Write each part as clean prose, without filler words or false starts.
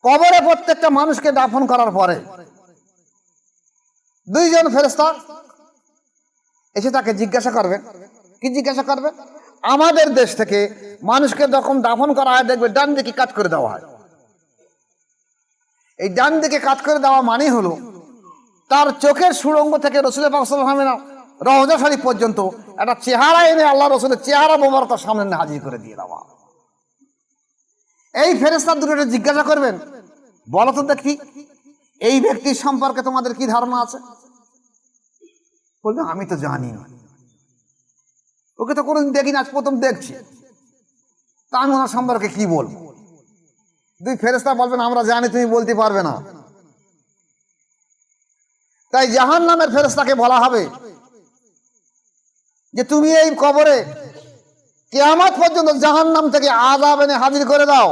কবরে প্রত্যেকটা মানুষকে দাফন করার পরে দুইজন ফেরেশতা এসে তাকে জিজ্ঞাসা করবেন। কি জিজ্ঞাসা করবে? আমাদের দেশ থেকে মানুষকে যখন দাফন করা হয় দেখবে ডান দিকে কাট করে দেওয়া হয়। এই ডান দিকে কাট করে দেওয়া মানে হলো তার চোখের সুড়ঙ্গ থেকে রাসূল পাক সাল্লাল্লাহু আলাইহি ওয়াসাল্লাম রওজা শরীফ পর্যন্ত একটা চেহারা এনে আল্লাহ রাসূলের চেহারা মোবারক তার সামনে হাজির করে দিয়ে দেওয়া। এই ফেরেশতা দুটো জিজ্ঞাসা করবেন, বলো তো দেখি এই ব্যক্তির সম্পর্কে তোমাদের কি ধারণা আছে? বলবে আমি তো জানি না, ওকে তো কোনোদিন দেখিনি, আজ প্রথম দেখছি, তা আমি ওনার সম্পর্কে কি বলবো? দুই ফেরেশতা বলবেন আমরা জানি, তুমি বলতে পারবে না। তাই জাহান্নামের ফেরেশতাকে বলা হবে যে তুমি এই কবরে কিয়ামত পর্যন্ত জাহান্নাম থেকে আযাব এনে হাজির করে দাও।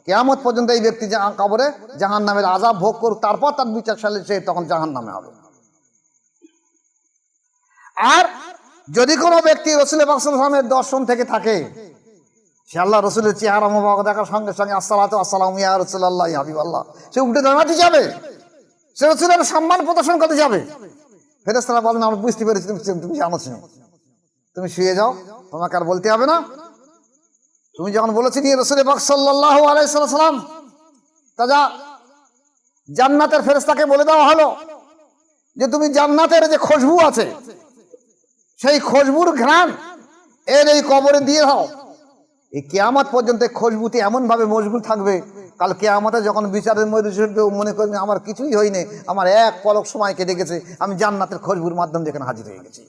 কিয়ামত পর্যন্ত এই ব্যক্তি কবরে জাহান্নামের আযাব ভোগ করুক, তারপর তার বিচার সে তখন জাহান্নামে হবে। আর যদি কোনো ব্যক্তি রাসূল পাক সাল্লাল্লাহু আলাইহি ওয়াসাল্লামের দর্শন থেকে থাকে, সে আল্লাহ রাসূলের চেহারা মোবারক দেখার সঙ্গে সঙ্গে আসসালাতু আসসালামু ইয়া রাসূলুল্লাহ ইয়া হাবিবাল্লাহ, সে উঠে দাঁড়াতে যাবে, সে রাসূলের সম্মান প্রদর্শন করতে যাবে। ফেরেশতারা বলেন আমরা বুঝতে পেরেছি তুমি জানো, তুমি শুয়ে যাও, তোমাকে আর বলতে হবে না। তুমি যখন বলেছিলে রাসূল পাক সাল্লাল্লাহু আলাইহি ওয়াসাল্লাম, তাজা জান্নাতের ফেরেশতাকে বলে দেওয়া হলো যে তুমি জান্নাতের যে খুশবু আছে সেই খুশবুর ঘ্রাণ এর এই কবরে দিয়ে দাও। এই কিয়ামত পর্যন্ত খুশবুতে এমন ভাবে মশগুল থাকবে, কাল কিয়ামতে যখন বিচারের মধ্যে মনে করবে আমার কিছুই হয়নি, আমার এক পলক সময় কেটে গেছে, আমি জান্নাতের খুশবুর মাধ্যমে এখানে হাজির হয়ে গেছি।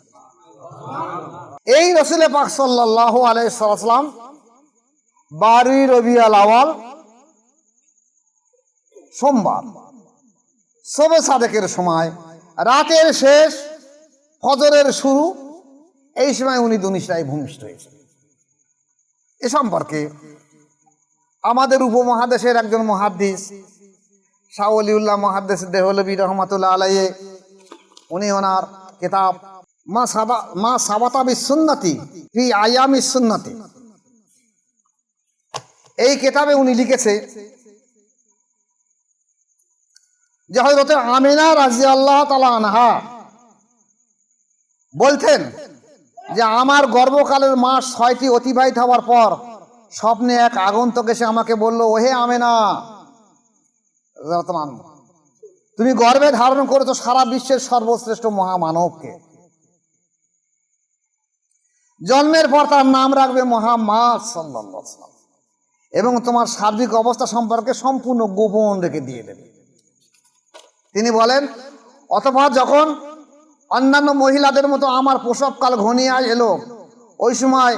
এই রাসূল পাক সাল্লাল্লাহু আলাইহি ওয়াসাল্লাম 12 রবিউল আউয়াল সোমবার শবে সাদেকের সময়, রাতের শেষ, ফজরের শুরু, এই সময় উনি দুনিয়ায় ভূমিষ্ঠ হয়েছেন। এ সম্পর্কে আমাদের উপমহাদেশের একজন মুহাদ্দিস শাহ ওলিউল্লাহ মুহাদ্দিস দেহলভী রহমাতুল্লাহ আলাইহি, উনি ওনার কিতাব মা সাবাতা বিসুন্নতি ফি আয়ামিস সুন্নতি, এই কিতাবে উনি লিখেছে যে হযরত আমিনা রাদিয়াল্লাহু তাআলা আনহা বলতেন যে আমার গর্ভকালের মাস 6টি অতিবাহিত হওয়ার পর স্বপ্নে এক আগন্তুক এসে আমাকে বলল, ওহে আমেনা, তুমি গর্ভে ধারণ করেছো সারা বিশ্বের সর্বশ্রেষ্ঠ মহামানবকে, জন্মের পর তার নাম রাখবে মুহাম্মদ সাল্লাল্লাহু আলাইহি ওয়াসাল্লাম, এবং তোমার সার্বিক অবস্থা সম্পর্কে সম্পূর্ণ গোপন রেখে দিয়ে দেবে। তিনি বলেন, অতঃপর যখন অন্যান্য মহিলাদের মতো আমার প্রসবকাল ঘনিয়ে এলো, ওই সময়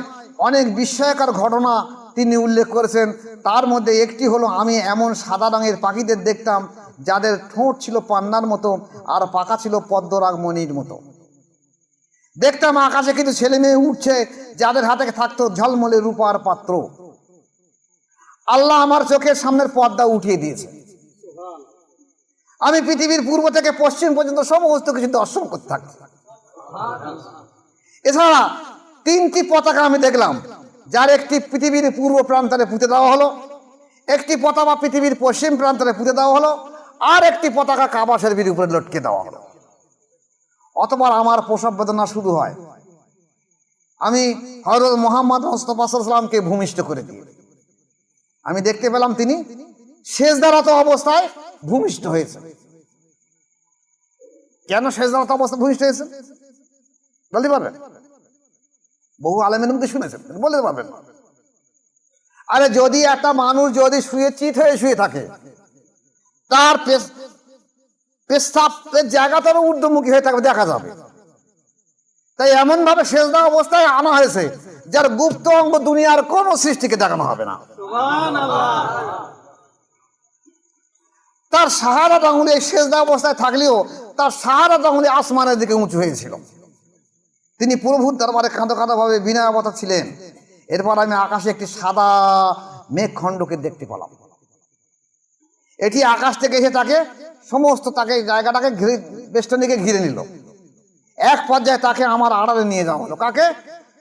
অনেক বিস্ময়কর ঘটনা তিনি উল্লেখ করেছেন। তার মধ্যে একটি হলো আমি এমন সাদা রঙের পাখিদের দেখতাম যাদের ঠোঁট ছিল পান্নার মতো আর পাখা ছিল পদ্মরাগ মণির মতো। দেখতাম আকাশে কিছু ছেলে মেয়ে উঠছে যাদের হাতে থাকতো ঝলমলে রূপার পাত্র। আল্লাহ আমার চোখের সামনের পর্দা উঠিয়ে দিয়েছে। আমি পৃথিবীর পূর্ব থেকে পশ্চিম পর্যন্ত সমস্ত কিছু দর্শন করতে থাকতাম। এছাড়া 3টি পতাকা আমি দেখলাম, যার একটি পৃথিবীর পূর্ব প্রান্তরে পুঁতে দেওয়া হলো, একটি পতাকা পৃথিবীর পশ্চিম প্রান্তরে পুঁতে দেওয়া হলো, আর একটি পতাকা কাবা শরীফের উপরে লটকে দেওয়া হলো। অতঃপর আমার প্রসব বেদনা শুরু হয়। আমি হযরত মুহাম্মদ মুস্তাফা সাল্লাল্লাহু আলাইহি ওয়াসাল্লামকে ভূমিষ্ঠ করে দিই। আমি দেখতে পেলাম তিনি সেজদারত অবস্থায় ভূমিষ্ঠ হয়েছে। কেন সেজদারত অবস্থায় ভূমিষ্ঠ হয়েছে বলতে পারবেন? বহু আলেমের মুখে শুনেছেন, বলতে পারবেন? আরে যদি একটা মানুষ যদি শুয়ে চিত হয়ে শুয়ে থাকে, তার পেশাবের জায়গাটারও ঊর্ধ্বমুখী হয়ে থাকবে, দেখা যাবে। তাই এমন ভাবে সেজদা অবস্থায় আনা হয়েছে যার গুপ্ত অঙ্গ দুনিয়ার কোন সৃষ্টিকে দেখানো হবে না। তার সাহারা আঙুলি এই সেজদা অবস্থায় থাকলেও তার সাহারা আঙুলি আসমানের দিকে উঁচু হয়েছিল। তিনি প্রভুর দরবারে কাঁদো কাঁদো ভাবে বিনয়াবতা ছিলেন। এরপর আমি আকাশে একটি সাদা মেঘখণ্ডকে দেখতে পেলাম। এটি আকাশ থেকে এসে তাকে সমস্ত তাকে জায়গাটাকে বেষ্টনীকে ঘিরে নিল। এক পর্যায়ে তাকে আমার আড়ালে নিয়ে যাওয়া হলো। কাকে?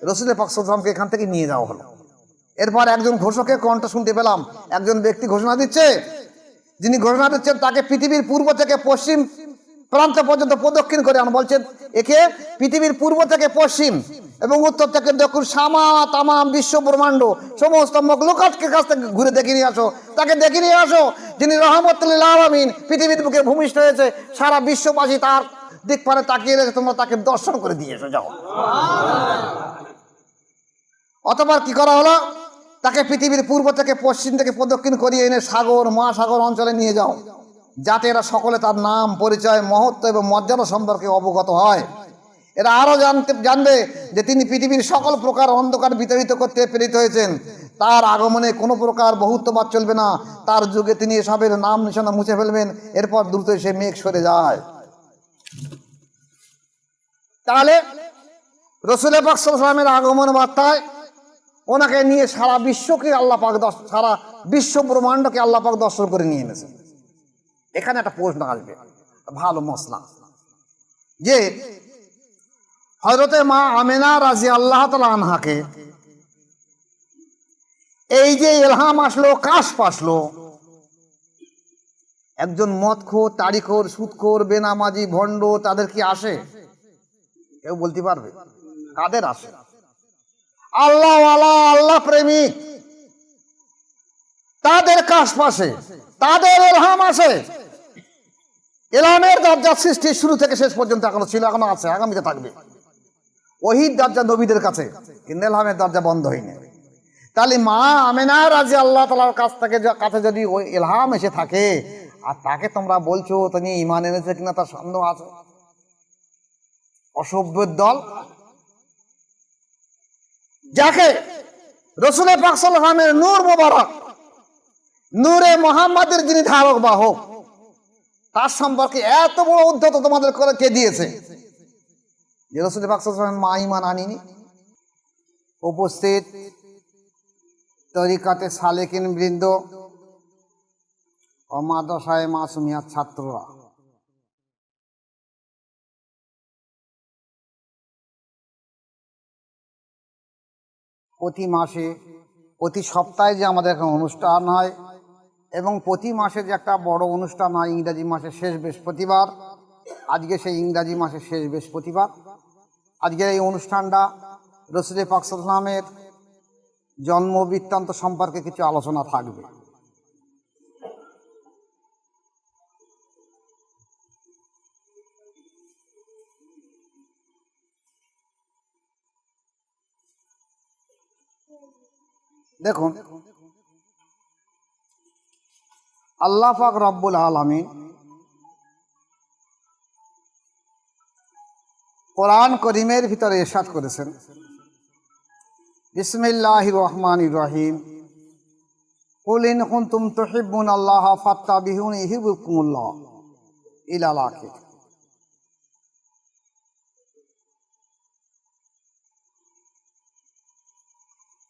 রাসূল পাক সাল্লাল্লাহু আলাইহি ওয়াসাল্লামকে এখান থেকে নিয়ে যাওয়া হলো। এরপর একজন ঘোষকের কণ্ঠ শুনতে পেলাম। একজন ব্যক্তি ঘোষণা দিচ্ছে যিনি ঘোষণা দিচ্ছেন তাকে পৃথিবীর পূর্ব থেকে পশ্চিম প্রান্ত পর্যন্ত প্রদক্ষিণ করে আন বলছেন, একে পৃথিবীর পূর্ব থেকে পশ্চিম এবং উত্তর থেকে দক্ষিণ সামা তামাম বিশ্ব ব্রহ্মাণ্ড সমস্ত মখলুকাতকে কাছ থেকে ঘুরে দেখে নিয়ে আসো, তাকে দেখে নিয়ে আসো যিনি রহমতুল লিল আলামিন, পৃথিবীর বুকে ভূমিষ্ঠ হয়েছে, সারা বিশ্ববাসী তার দিক পারে তাকিয়ে রয়েছে, তোমরা তাকে দর্শন করে দিয়ে এসো, যাও। অতঃপর কি করা হলো, তাকে পৃথিবীর পূর্ব থেকে পশ্চিম থেকে প্রদক্ষিণ করিয়ে এনে সাগর মহাসাগর অঞ্চলে নিয়ে যাও, যাতে এরা সকলে তার নাম পরিচয় মহত্ব এবং মর্যাদা সম্পর্কে অবগত হয়। এরা আরো জানবে যে তিনি পৃথিবীর সকল প্রকার অন্ধকার বিতাড়িত করতে প্রেরিত হয়েছেন, তার আগমনে কোনো প্রকার বহুত্ববাদ চলবে না, তার যুগে তিনি এসবের নাম নিশানা মুছে ফেলবেন, এরপর দ্রুত সে মেঘ সরে যায়। তাহলে রসুল পাক সাল্লাল্লাহু আলাইহি ওয়াসাল্লামের আগমন বার্তায় ওনাকে নিয়ে সারা বিশ্বকে আল্লাহ পাক সারা বিশ্ব ব্রহ্মাণ্ডকে আল্লাহ পাক দর্শন করে নিয়ে এনেছেন। এখানে একটা প্রশ্ন আসবে, ভালো মশলা, যে হযরতে মা আমেনা রাদিয়াল্লাহু তাআলা আনহাকে এই যে ইলহাম আসলো, কাশফ আসলো, একজন মদখোর, তারিখোর, সুদখোর, বেনামাজি, ভণ্ড তাদের কি আসে? কেউ বলতে পারবে? কাদের আসে? আল্লাহওয়ালা, আল্লাহ প্রেমিক, তাদের কাশফ আসে, তাদের ইলহাম আসে। ইলহামের দরজা সৃষ্টির শুরু থেকে শেষ পর্যন্ত এখনো ছিল, এখনো আছে, আগামীতে থাকবে। ওহীর দরজা নবীদের কাছে, কিন্তু ইলহামের দরজা বন্ধ হয়নি। তাহলে মা আমেনা রাদিয়াল্লাহু তাআলার কাছে যদি ওই ইলহাম এসে থাকে, আর তাকে তোমরা বলছো তিনি ঈমান এনেছে কিনা তার সন্দেহ আছে, অসভ্যের দল। যাকে রাসূল পাক সাল্লাল্লাহু আলাইহি ওয়াসাল্লামের নূর মোবারক, নূরে মুহাম্মাদের যিনি ধারক বাহক, তার সম্পর্কে এত বড় উদ্ধত তোমাদের করে কে দিয়েছে যে রাসূল পাক সাল্লাল্লাহু আলাইহি ওয়াসাল্লাম মা ঈমান আনেনি? উপস্থিত তরিকাতে সালেকিন বৃন্দ ও মাদ্রাসায়ে মাসুমিয়াত ছাত্ররা, প্রতি মাসে প্রতি সপ্তাহে যে আমাদের এখানে অনুষ্ঠান হয় এবং প্রতি মাসে যে একটা বড় অনুষ্ঠান হয় ইংরাজি মাসের শেষ বৃহস্পতিবার, আজকে সেই ইংরাজি মাসের শেষ বৃহস্পতিবার, আজকের এই অনুষ্ঠানটা রাসূল পাক সাল্লাল্লাহু আলাইহি ওয়াসাল্লামের জন্ম বৃত্তান্ত সম্পর্কে কিছু আলোচনা থাকবে। দেখুন, আল্লাহ পাক রব্বুল আলামিন কোরআন করিমের ভিতরে ইরশাদ করেছেন, বিসমিল্লাহির রহমানির রহিম, কুল ইন কুনতুম তুহিব্বুনাল্লাহ ফাত্তাবিউনি ইউহিব্বুকুমুল্লাহ ইলাল আখির।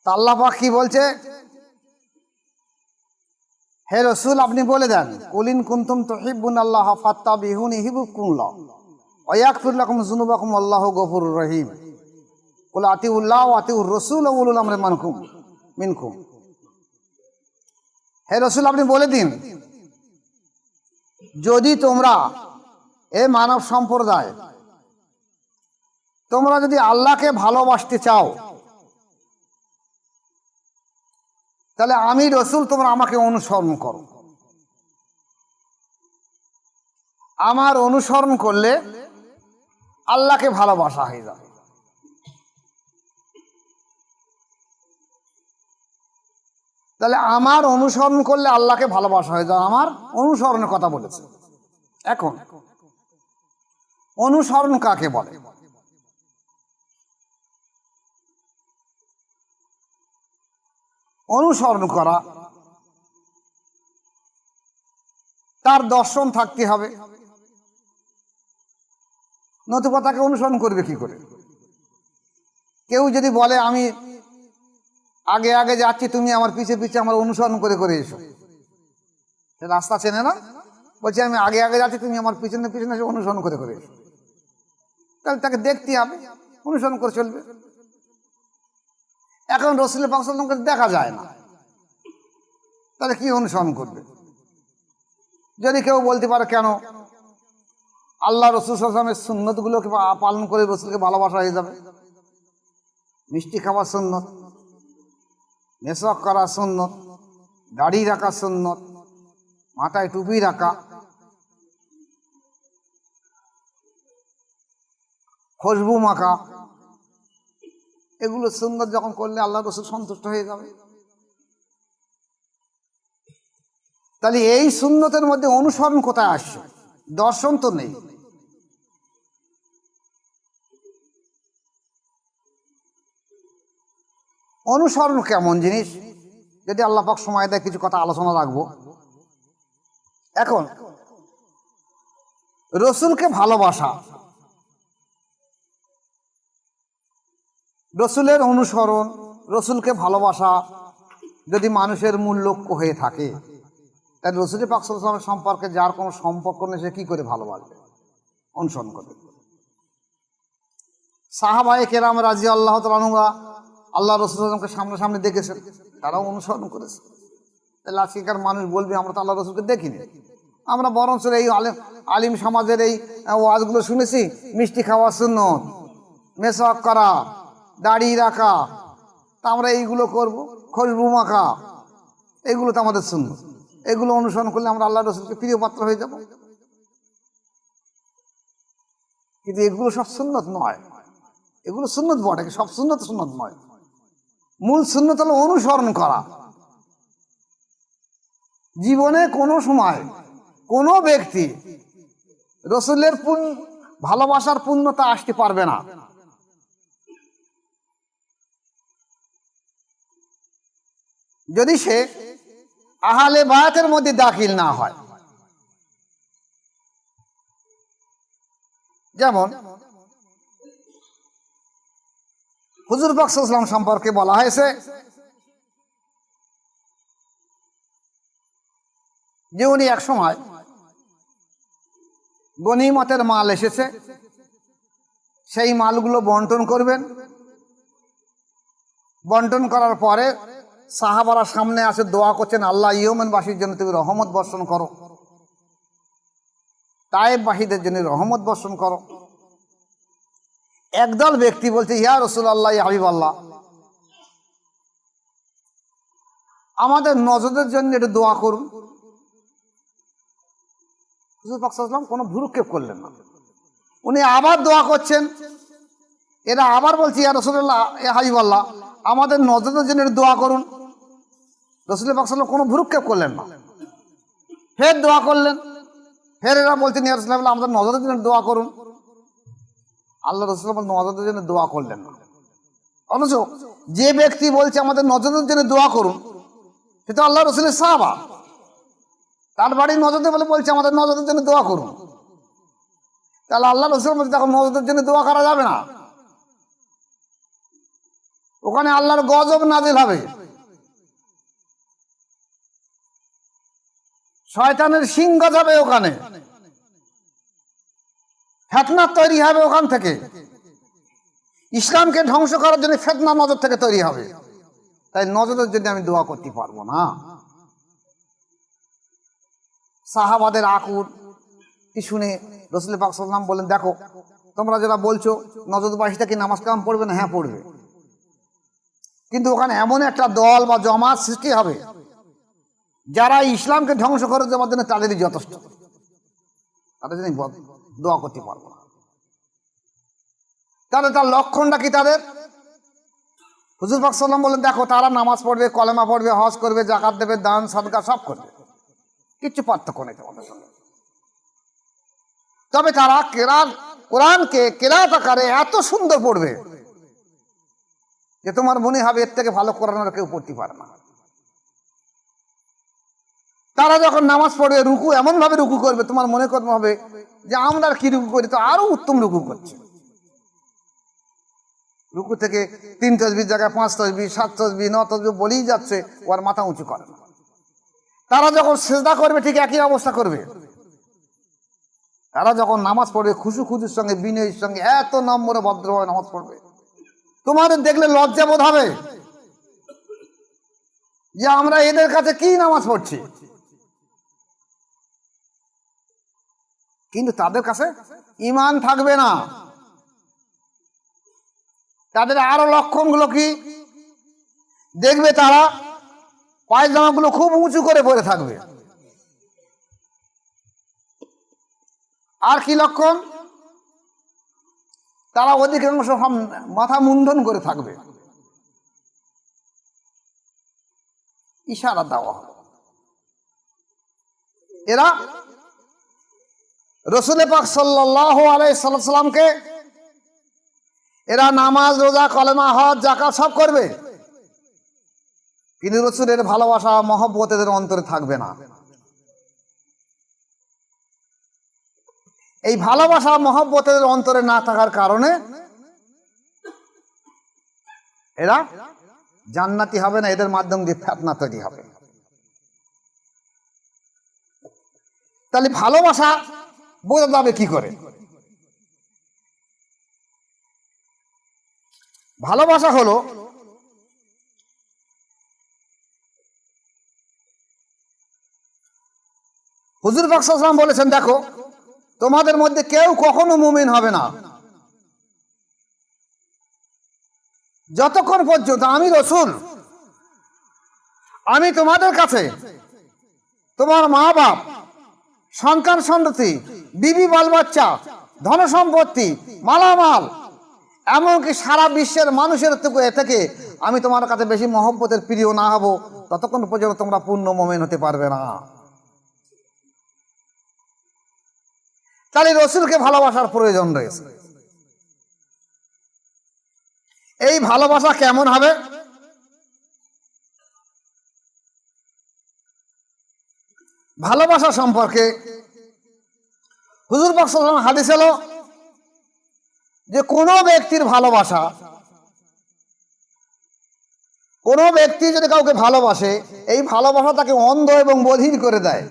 আল্লাহ পাক কি বলছে? হে রাসূল আপনি বলে দেন, কুল ইন কুনতুম তুহিব্বুনাল্লাহ ফাত্তাবিউনি ইউহিব্বুকুমুল্লাহ ওয়া ইয়াগফির লাকুম যুনুবাকুম আল্লাহু গফুরুর রহিম। কুল আতিউল্লাহ ওয়া আতিউর রাসূল ওয়া উলুল আমরি মিনকুম। হে রাসূল আপনি বলে দিন, যদি তোমরা এ মানব সম্প্রদায় তোমরা যদি আল্লাহকে ভালোবাসতে চাও, তাহলে আমি রাসূল তোমরা আমাকে অনুসরণ করো। আমার অনুসরণ করলে আল্লাহকে ভালোবাসা হয়ে যাবে। তাহলে আমার অনুসরণ করলে আল্লাহকে ভালোবাসা হয়ে যাবে, আমার অনুসরণের কথা বলেছে। এখন অনুসরণ কাকে বলে? অনুসরণ করা, তার দর্শন থাকতে হবে, নতুবা তাকে অনুসরণ করবে কি করে? কেউ যদি বলে আমি আগে আগে যাচ্ছি, তুমি আমার পিছে পিছে আমার অনুসরণ করে করে এসো, সে রাস্তা চেনে না, বলছে আমি আগে আগে যাচ্ছি, তুমি আমার পিছনে পিছনে এসে অনুসরণ করে করে এসো, তাহলে তাকে দেখতে হবে, অনুসরণ করে চলবে। এখন রাসূল পাক সাল্লাল্লাহু আলাইহি ওয়াসাল্লামকে দেখা যায় না, তাহলে কি অনুসরণ করবে? যদি কেউ বলতে পারে কেন, আল্লাহ রসুল সাল্লাল্লাহু আলাইহি ওয়াসাল্লামের সুন্নতগুলোকে পালন করে রসুলকে ভালোবাসা হয়ে যাবে। মিষ্টি খাওয়া সুন্নত, মেসওয়াক করা সুন্নত, দাড়ি রাখা সুন্নত, মাথায় টুপি রাখা, খুশবু মাখা, এগুলো সুন্নত যখন করলে আল্লাহ রসুল সন্তুষ্ট হয়ে যাবে। তাহলে এই সুন্নতের মধ্যে অনুসরণ কোথায় আসছে? দর্শন তো নেই। অনুসরণ কেমন জিনিস, যদি আল্লাহ পাক সময় দেয় কিছু কথা আলোচনা রাখবো। এখন রসুলকে ভালোবাসা, রসুলের অনুসরণ, রসুলকে ভালোবাসা যদি মানুষের মূল লক্ষ্য হয়ে থাকে, তাই রসুল পাক সাল্লাল্লাহু আলাইহি ওয়াসাল্লাম সম্পর্কে যার কোনো সম্পর্ক নেই সে কি করে ভালোবাসবে? অনুসরণ করবে। সাহাবায়ে কেরাম রাদিয়াল্লাহু তাআলা আনহুরা আল্লাহ রসুল সাল্লাল্লাহু আলাইহি ওয়াসাল্লামকে সামনাসামনি দেখেছেন, তারাও অনুসরণ করেছে। তাহলে আজকেকার মানুষ বলবে আমরা তো আল্লাহ রসুলকে দেখিনি, আমরা বরঞ্চ এই আলিম সমাজের এই ওয়াজগুলো শুনেছি, মিষ্টি খাওয়া সুন্নত, মেসওয়াক করা, দাড়ি রাখা, তা আমরা এইগুলো করব, খুশবু মাখা, এগুলো তো আমাদের সুন্নত, এগুলো অনুসরণ করলে আমরা আল্লাহ রসুলকে প্রিয় পাত্র হয়ে যাব। কিন্তু এগুলো সব সুন্নত নয়। এগুলো সুন্নত বটে, সব সুন্নত সুন্নত নয়। মূল সুন্নত হলো অনুসরণ করা। জীবনে কোনো সময় কোনো ব্যক্তি রসুলের ভালোবাসার পূর্ণতা আসতে পারবে না যদি সে আহলে বায়াতের মধ্যে দাখিল না হয়। যেমন হুজুর পাক সাল্লাল্লাহু আলাইহি ওয়াসাল্লাম সম্পর্কে বলা হয়েছে যে উনি এক সময় গনিমতের মাল এসেছে, সেই মালগুলো বন্টন করবেন। বন্টন করার পরে সাহাবারা সামনে আসে দোয়া করছেন, আল্লাহ ইয়েমেনবাসীর জন্য তুমি রহমত বর্ষণ করো, তায়েববাসীদের জন্য রহমত বর্ষণ করো। একদল ব্যক্তি বলছে, ইয়া রাসূলুল্লাহ, ইয়া হাবিবাল্লাহ, আমাদের নজরদের জন্য একটু দোয়া করুন। হুজুর পাক সাল্লাল্লাহু আলাইহি ওয়াসাল্লাম কোনো ভ্রুক্ষেপ করলেন না। উনি আবার দোয়া করছেন, এরা আবার বলছে, ইয়া রাসূলুল্লাহ, ইয়া হাবিবাল্লাহ, আমাদের নজরদের জন্য একটু দোয়া করুন। রাসূল পাক সাল্লাল্লাহু আলাইহি ওয়াসাল্লাম কোনো ভ্রুক্ষেপ করলেন না, ফের দোয়া করলেন। ফের এরা বলছেন, ইয়া রাসূলুল্লাহ, আমাদের নজরদের জন্য দোয়া করুন। আল্লাহ রাসূল নজরদের জন্য দোয়া করলেন না। অথচ যে ব্যক্তি বলছে আমাদের নজরদের জন্য দোয়া করুন, সে তো আল্লাহ রসুলের সাহাবা, তার বাড়ির নজরদের বলে বলছে আমাদের নজরদের জন্য দোয়া করুন। তাহলে আল্লাহ রসুল বলছে তখন নজরদের জন্য দোয়া করা যাবে না, ওখানে আল্লাহর গজব নাজিল হবে, শয়তানের শিং গজাবে, ওখানে ফিতনা তৈরি হবে, ওখান থেকে ইসলামকে ধ্বংস করার জন্য ফিতনা নজর থেকে তৈরি হবে। তাই নজরের জন্য আমি দোয়া করতে পারবো না। সাহাবাদের আকুল কি শুনে রাসূল পাক সাল্লাল্লাহু আলাইহি ওয়াসাল্লাম বলেন, দেখো তোমরা যারা বলছো নজরবাসীটা কি নামাজ কালাম পড়বে না, হ্যাঁ পড়বে, কিন্তু ওখানে এমন একটা দল বা জমাত সৃষ্টি হবে যারা ইসলামকে ধ্বংস করে দেওয়ার জন্য তাদেরই যথেষ্ট, তাদের জন্য দোয়া করতে পারবো না। তাহলে তার লক্ষণটা কি তাদের? হুজুর পাক সাল্লাল্লাহু আলাইহি ওয়াসাল্লাম বলেন, দেখো তারা নামাজ পড়বে, কলেমা পড়বে, হজ করবে, যাকাত দেবে, দান সাদকা সব করবে, কিচ্ছু পার্থক্য নেই তোমাদের সঙ্গে। তবে তারা কোরআনকে কেরাত আকারে এত সুন্দর পড়বে যে তোমার মনে হবে এর থেকে ভালো কোরআন আর কেউ পড়তে পারে না। তারা যখন নামাজ পড়বে, রুকু এমন ভাবে রুকু করবে তোমার মনে করতে হবে যে আমরা কি রুকু করি, তো আরো উত্তম রুকু করছে। রুকু থেকে 3 তাসবিহ জায়গায় 5 তাসবিহ, 7 তাসবিহ, 9 তাসবিহ বলেই যাচ্ছে, ওর মাথা উঁচু করে না। তারা যখন সিজদা করবে ঠিক একই অবস্থা করবে। তারা যখন নামাজ পড়বে খুশুর সঙ্গে, বিনয়ের সঙ্গে, এত নম্বরে ভদ্রভাবে নামাজ পড়বে, তোমাদের দেখলে লজ্জা বোধ হবে যে আমরা এদের কাছে কি নামাজ পড়ছি। কিন্তু তাদের কাছে ঈমান থাকবে না। তাদের আরো লক্ষণগুলো কি? দেখবে তারা পায়জামাগুলো খুব উঁচু করে পরে থাকবে। আর কি লক্ষণ? তারা অধিকাংশ মাথা মুন্ডন করে থাকবে। ইশারা দেওয়া হবে। এরা রাসূল পাক সাল্লাল্লাহু আলাইহি সাল্লামকে এরা নামাজ, রোজা, কলেমা, হজ, যাকাত সব করবে, কিন্তু রাসূলের ভালোবাসা মহব্বত এদের অন্তরে থাকবে না। এই ভালোবাসা মহব্বত এদের অন্তরে না থাকার কারণে এরা জান্নাতি হবে না, এদের মাধ্যম দিয়ে ফিতনা তৈরি হবে। তাহলে ভালোবাসা বোঝা যাবে কি করে? ভালোবাসা হলো হুজুর পাক সাল্লাল্লাহু আলাইহি ওয়াসাল্লাম বলেছেন, দেখো তোমাদের মধ্যে কেউ কখনো মুমিন হবে না যতক্ষণ পর্যন্ত আমি রাসূল, আমি তোমাদের কাছে তোমার মা বাপ, সন্তান সন্ততি, বিবি বাল বাচ্চা, ধন সম্পত্তি, মালামাল, এমনকি সারা বিশ্বের মানুষের থেকে আমি তোমার কাছে বেশি মহব্বতের প্রিয় না হব, ততক্ষণ পর্যন্ত তোমরা পূর্ণ মুমিন হতে পারবে না। তাহলে রাসূলকে ভালোবাসার প্রয়োজন রয়েছে। এই ভালোবাসা কেমন হবে? ভালোবাসা সম্পর্কে হুজুর পাক সাল্লাল্লাহু আলাইহি ওয়াসাল্লাম হাদিস এলো যে কোনো ব্যক্তির ভালোবাসা, কোনো ব্যক্তি যদি কাউকে ভালোবাসে, এই ভালোবাসা তাকে অন্ধ এবং বধির করে দেয়।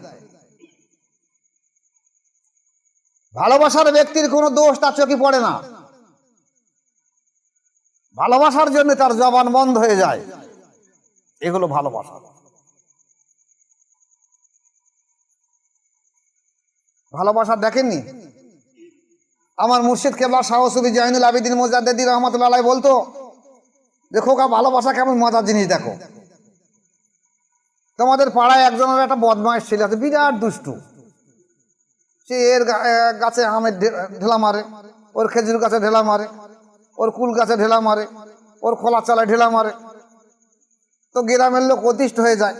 ভালোবাসার ব্যক্তির কোনো দোষ তার চোখে পড়ে না, ভালোবাসার জন্য তার জবান বন্ধ হয়ে যায়। এগুলো ভালোবাসা। ভালোবাসা দেখেননি? আমার মুর্শিদ কেবলা শাহ সুফি জয়নুল আবেদিন মুজাদ্দিদি রহমাতুল্লাহ আলাইহি বলতো যে খোকা, ভালোবাসা কেমন মজার জিনিস দেখো। তোমাদের পাড়ায় একজনের একটা বদমাইশ ছেলে আছে, বিরাট দুষ্টু। সে এর গাছে আমের ঢেলা মারে, ওর খেজুর গাছে ঢেলা মারে, ওর কুল গাছে ঢেলা মারে, ওর খোলা চালায় ঢেলা মারে। তো গ্রামের লোক অতিষ্ঠ হয়ে যায়।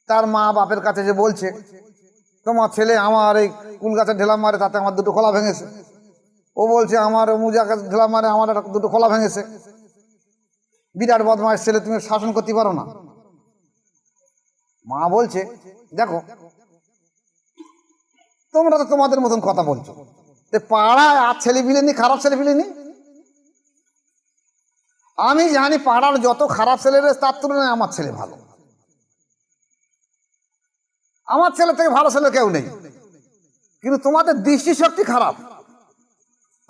তার মা বাপের কাছে যে বলছে, তোমার ছেলে আমার এই কুল গাছে ঢেলা মারে, তাতে আমার দুটো খোলা ভেঙেছে। ও বলছে আমার মুজা গাছে ঢেলা মারে, আমার দুটো খোলা ভেঙেছে। বিরাট বদমাইশ ছেলে, তুমি শাসন করতে পারো না। মা বলছে, দেখো তোমরা তো তোমাদের মতন কথা বলছো, পাড়ায় আর ছেলে পিলেনি, খারাপ ছেলে পিলেনি। আমি জানি পাড়ার যত খারাপ ছেলে রয়েছে তার তুলনায় আমার ছেলে ভালো। আমার ছেলে থেকে ভালো ছেলে কেউ নেই, কিন্তু তোমাদের দৃষ্টিশক্তি খারাপ।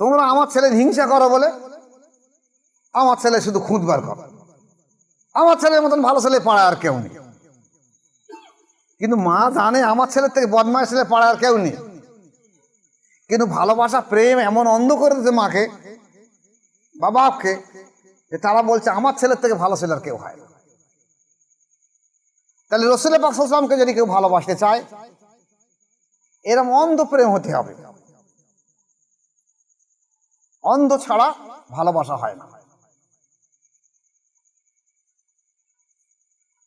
তোমরা আমার ছেলের হিংসা করো বলে আমার ছেলে শুধু খুঁত বার করো। আমার ছেলের মতন ভালো ছেলে পাড়ায় আর কেউ নেই। কিন্তু মা জানে আমার ছেলের থেকে বদমাইশ ছেলে পাড়ায় আর কেউ নেই। কিন্তু ভালোবাসা, প্রেম এমন অন্ধ করে দিতে মাকে বা বাপকে, তারা বলছে আমার ছেলের থেকে ভালো ছেলে আর কেউ হয় না। তাহলে রাসূল পাক সাল্লাল্লাহু আলাইহি ওয়াসাল্লামকে যদি কেউ ভালোবাসতে চায়, এরকম অন্ধ প্রেম হতে হবে। অন্ধ ছাড়া ভালোবাসা হয় না।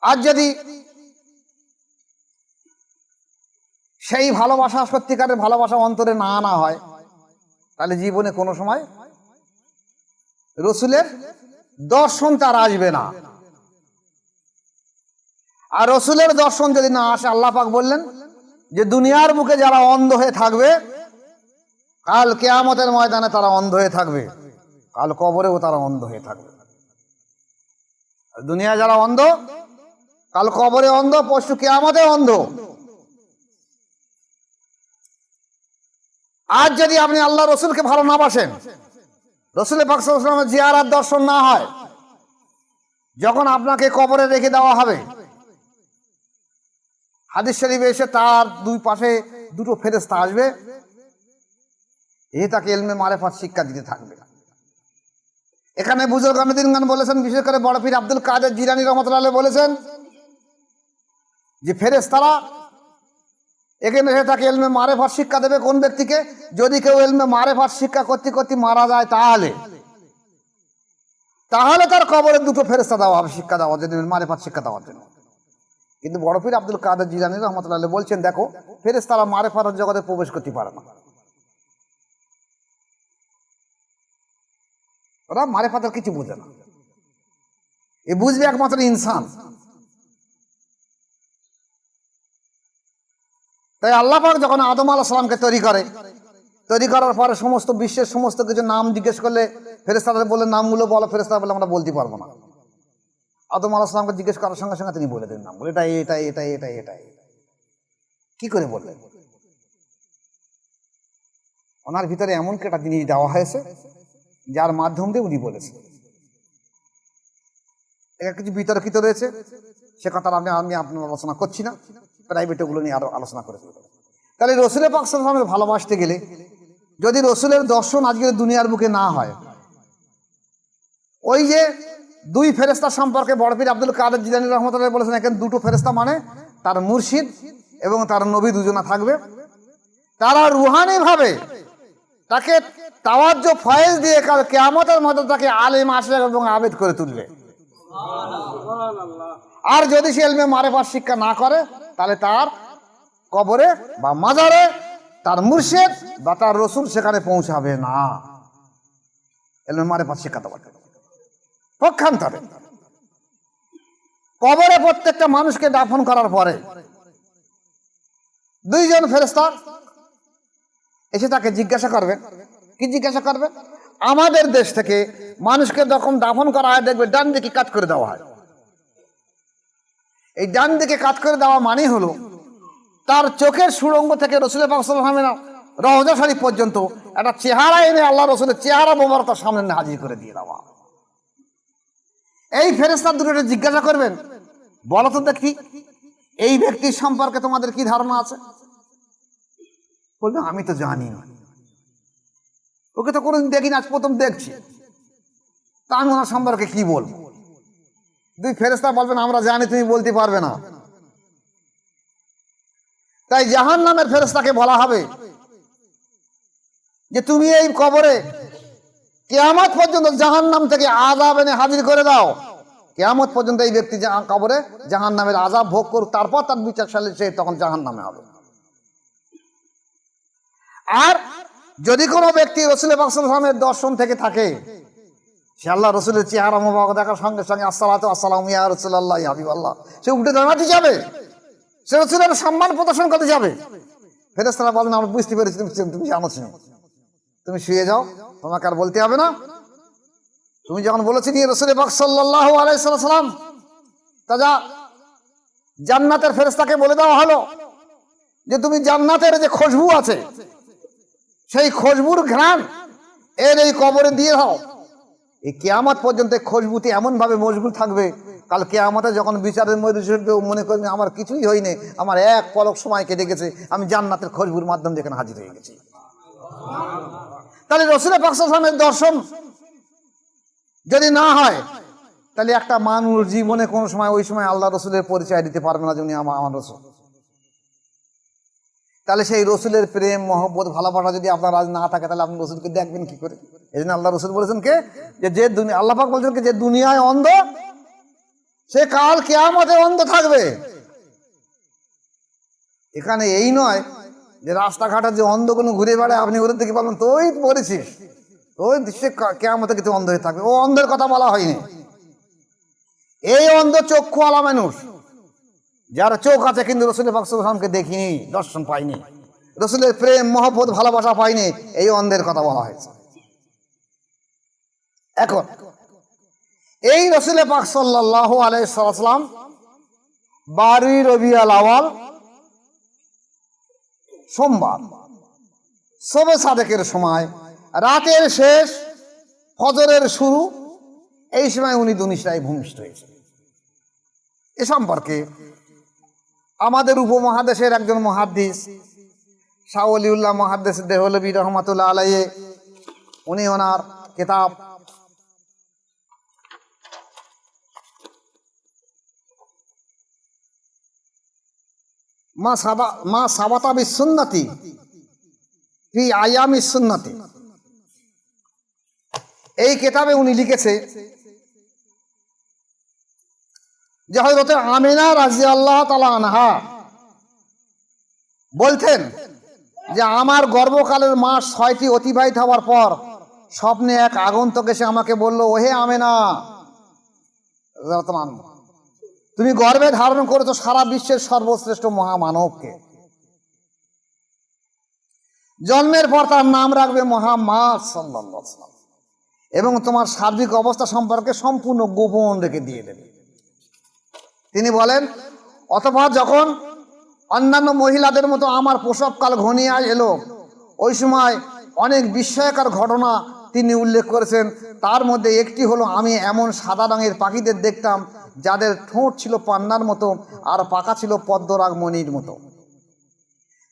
আর যদি সেই ভালোবাসা, সত্যিকারের ভালোবাসা অন্তরে না আনা হয়, তাহলে জীবনে কোনো সময় রাসূলের দর্শন তার আসবে না। আর রাসূলের দর্শন যদি না আসে, আল্লাহ পাক বললেন যে দুনিয়ার বুকে যারা অন্ধ হয়ে থাকবে, কাল কিয়ামতের ময়দানে তারা অন্ধ হয়ে থাকবে, কাল কবরেও তারা অন্ধ হয়ে থাকবে। দুনিয়া যারা অন্ধ, কাল কবরে অন্ধ, পরশু কিয়ামতে অন্ধ। আজ যদি আপনি আল্লাহ রসুলকে ভালো না বাসেন, রাসূল পাক সাল্লাল্লাহু আলাইহি ওয়াসাল্লামের জিয়ারত দর্শন না হয়, যখন আপনাকে কবরে রেখে দেওয়া হবে, হাদিস শরীফে এসে তার দুই পাশে দুটো ফেরেশতা আসবে, এ তাকে ইলমে মারিফাত শিক্ষা দিতে থাকবে। এখানে বুজুর্গানে দিনগান বলেছেন, বিশেষ করে বড় পীর আব্দুল কাদের জিলানী রহমাতুল্লাহ আলাইহি বলেছেন যে ফেরেশতারা এখানে এসে তাকে ইলমে মারিফাত শিক্ষা দেবে। কোন ব্যক্তিকে? যদি কেউ ইলমে মারিফাত শিক্ষা করতে করতে মারা যায়, তাহলে তার কবরে দুটো ফেরেশতা দেওয়া হবে শিক্ষা দেওয়ার জন্য, মারিফাত শিক্ষা দেওয়ার জন্য। কিন্তু বড় পীর আব্দুল কাদের জিলানী রহমাতুল্লাহ আলাইহি বলছেন, দেখো ফেরেশতারা মারিফাতের জগতে প্রবেশ করতে পারে না, ওরা মারিফাতের কিছু বোঝে না, এ বুঝবে একমাত্র ইনসান। তাই আল্লাহ পাক যখন আদম আলাইহিস সালামকে তৈরি করার পরে সমস্ত বিশ্বের সমস্ত কিছু নাম জিজ্ঞেস করলে ফেরেশতাদের বলে নামগুলো বলো, ফেরেশতারা বলে আমরা বলতে পারবো না। আদম আলাইহিস সালামকে জিজ্ঞেস করার সঙ্গে সঙ্গে তিনি বলে দেন নাম, বলে এটাই এটাই এটাই এটাই এটাই। কি করে বললেন? ওনার ভিতরে এমন একটা জিনিস দেওয়া হয়েছে যার মাধ্যম দিয়ে উনি বলেছেন। এটা কিছু বিতর্কিত রয়েছে, সে কথা আমি আপনার আলোচনা করছি না, প্রাইভেট ওগুলো নিয়ে আরো আলোচনা করে। তাহলে রসুলের পাক সাল্লাল্লাহু আলাইহি ওয়াসাল্লামকে ভালোবাসতে গেলে যদি রসুলের দর্শন আজকের দুনিয়ার বুকে না হয়, ওই যে দুই ফেরেশতা সম্পর্কে বড় পীর আব্দুল কাদের জিলানী রহমাতুল্লাহ আলাইহি বলেছেন, এখানে দুটো ফেরেশতা মানে তার মুর্শিদ এবং তার নবী দুজনা থাকবে। তারা রুহানি ভাবে তাকে তাওয়াজ্জু ফয়েজ দিয়ে কাল কিয়ামতের মধ্যে তাকে আলেম আশিক এবং আবেদ করে তুলবে। আর যদি সে ইলমে মারিফাত শিক্ষা না করে, তাহলে তার কবরে বা মাজারে তার মুর্শিদ বা তার রসুল সেখানে পৌঁছাবে না। ইলমে মারিফাত শিক্ষা দেওয়ার পক্ষান্তরে কবরে প্রত্যেকটা মানুষকে দাফন করার পরে দুইজন ফেরেশতা এসে তাকে জিজ্ঞাসা করবে। কি জিজ্ঞাসা করবে? আমাদের দেশ থেকে মানুষকে যখন দাফন করা হয়, দেখবে ডান দিকে কাট করে দেওয়া হয়। এই ডান দিকে কাট করে দেওয়া মানে হলো তার চোখের সুড়ঙ্গ থেকে রাসূলুল্লাহ সাল্লাল্লাহু আলাইহি ওয়াসাল্লাম রওজা শরীফ পর্যন্ত একটা চেহারা এনে আল্লাহ রসুলের চেহারা মোবারক তার সামনে হাজির করে দিয়ে দেওয়া। এই ফেরেশতা দুটো জিজ্ঞাসা করবেন, বলো তো দেখি এই ব্যক্তির সম্পর্কে তোমাদের কি ধারণা আছে? বলবে আমি তো জানি না, ওকে তো কোনোদিন দেখি না, আজ প্রথম দেখছি, তা আমি ওনার সম্পর্কে কি বলবো? দুই ফেরেশতা বলবেন আমরা জানি, তুমি বলতে পারবে না। তাই জাহান্নামের ফেরেশতাকে বলা হবে যে তুমি এই কবরে কিয়ামত পর্যন্ত জাহান্নাম থেকে আযাব এনে হাজির করে দাও, কিয়ামত পর্যন্ত এই ব্যক্তি কবরে জাহান্নামের আযাব ভোগ করুক, তারপর তার বিচার সালে সে তখন জাহান্নামে হবে। আর যদি কোনো ব্যক্তি রাসূলুল্লাহ সাল্লাল্লাহু আলাইহি ওয়াসাল্লামের দর্শন থেকে থাকে, সে আল্লাহ রসুলের চেহারা মোবারক দেখার সঙ্গে সঙ্গে আসসালাতু আসসালামু ইয়া রাসূলুল্লাহ ইয়া হাবিবাল্লাহ, সে উঠে দাঁড়াতে যাবে, সে রসুলের সম্মান প্রদর্শন করতে যাবে। ফেরেশতারা বলেন আমরা বুঝতে পেরেছি তুমি জানো, তুমি শুয়ে যাও, তোমাকে আর বলতে হবে না। তুমি যখন বলেছি নিয়ে রাসূল পাক সাল্লাল্লাহু আলাইহি সাল্লাম, তাজা জান্নাতের ফেরেশতাকে বলে দেওয়া হলো যে তুমি জান্নাতের যে খুশবু আছে সেই খুশবুর ঘ্রাণ এর এই কবরে দিয়ে দাও। এই কিয়ামত পর্যন্ত খুশবুতে এমন ভাবে মশগুল থাকবে, কাল কিয়ামতে যখন বিচারের মধ্যে মনে করবে আমার কিছুই হয়নি, আমার এক পলক সময় কেটে গেছে, আমি জান্নাতের খুশবুর মাধ্যমে যেখানে হাজির হয়ে গেছি। তাহলে রাসূল পাক সাল্লাল্লাহু আলাইহি ওয়াসাল্লামের দর্শন যদি না হয়, তাহলে একটা মানুষ জীবনে কোনো সময় ওই সময় আল্লাহ রসুলের পরিচয় দিতে পারবে না যে উনি আমার রসুল। তাহলে সেই রসুলের প্রেম মহব্বত ভালোবাসা যদি আপনার আজ না থাকে, তাহলে আপনি রসুলকে দেখবেন কি করে? এই জন্য আল্লাহ রসুল বলেছেন কে, যে দুনিয়া আল্লাহ পাক বলছেন যে দুনিয়ায় অন্ধ সে কাল কিয়ামতে অন্ধ থাকবে। এখানে এই নয় যে রাস্তাঘাটে যে অন্ধ কোনো ঘুরে বেড়ায় আপনি ওদের থেকে বলবেন তুই পড়েছিস, ওই সে কিয়ামতে কিছু অন্ধ হয়ে থাকবে, ও অন্ধের কথা বলা হয়নি। এই অন্ধ চক্ষুওয়ালা মানুষ, যার চোখ আছে কিন্তু রাসূল পাক সাল্লাল্লাহু আলাইহি ওয়াসাল্লামকে দেখিনি, দর্শন পাইনি, রাসূলের প্রেম মহব্বত ভালোবাসা পাইনি, এই অন্ধের কথা বলা হয়েছে। এখন এই রাসূল পাক সাল্লাল্লাহু আলাইহি ওয়াসাল্লাম 12 রবিউল আউয়াল সোমবার শবে সাদেকের সময়, রাতের শেষ, ফজরের শুরু, এই সময় উনি দুনিয়ায় ভূমিষ্ঠ হয়েছেন। এ সম্পর্কে আমাদের উপমহাদেশের একজন মুহাদ্দিস শাহ ওলিউল্লাহ মুহাদ্দিস দেহলভী রহমাতুল্লাহ আলাইহি উনি ওনার কিতাব মা সাবাতা বিসুন্নতি ফি আয়ামি সুন্নতি, এই কিতাবে উনি লিখেছে যে হযরত আমিনা রাদিয়াল্লাহু তাআলা আনহা বলতেন যে আমার গর্ভকালের মাস 6টি অতিবাহিত হওয়ার পর স্বপ্নে এক আগন্তুক এসে আমাকে বলল, ওহে আমিনা, তুমি গর্ভে ধারণ করেছো সারা বিশ্বের সর্বশ্রেষ্ঠ মহামানবকে, জন্মের পর তার নাম রাখবে মুহাম্মদ সাল্লাল্লাহু আলাইহি ওয়াসাল্লাম এবং তোমার সার্বিক অবস্থা সম্পর্কে সম্পূর্ণ গোপন রেখে দিয়ে দেবে। তিনি বলেন, অতঃপর যখন অন্যান্য মহিলাদের মতো আমার প্রসবকাল ঘনিয়ে এলো, ওই সময় অনেক বিস্ময়কর ঘটনা তিনি উল্লেখ করেছেন। তার মধ্যে একটি হলো, আমি এমন সাদা রঙের পাখিদের দেখতাম যাদের ঠোঁট ছিল পান্নার মতো আর পাখা ছিল পদ্মরাগ মণির মতো।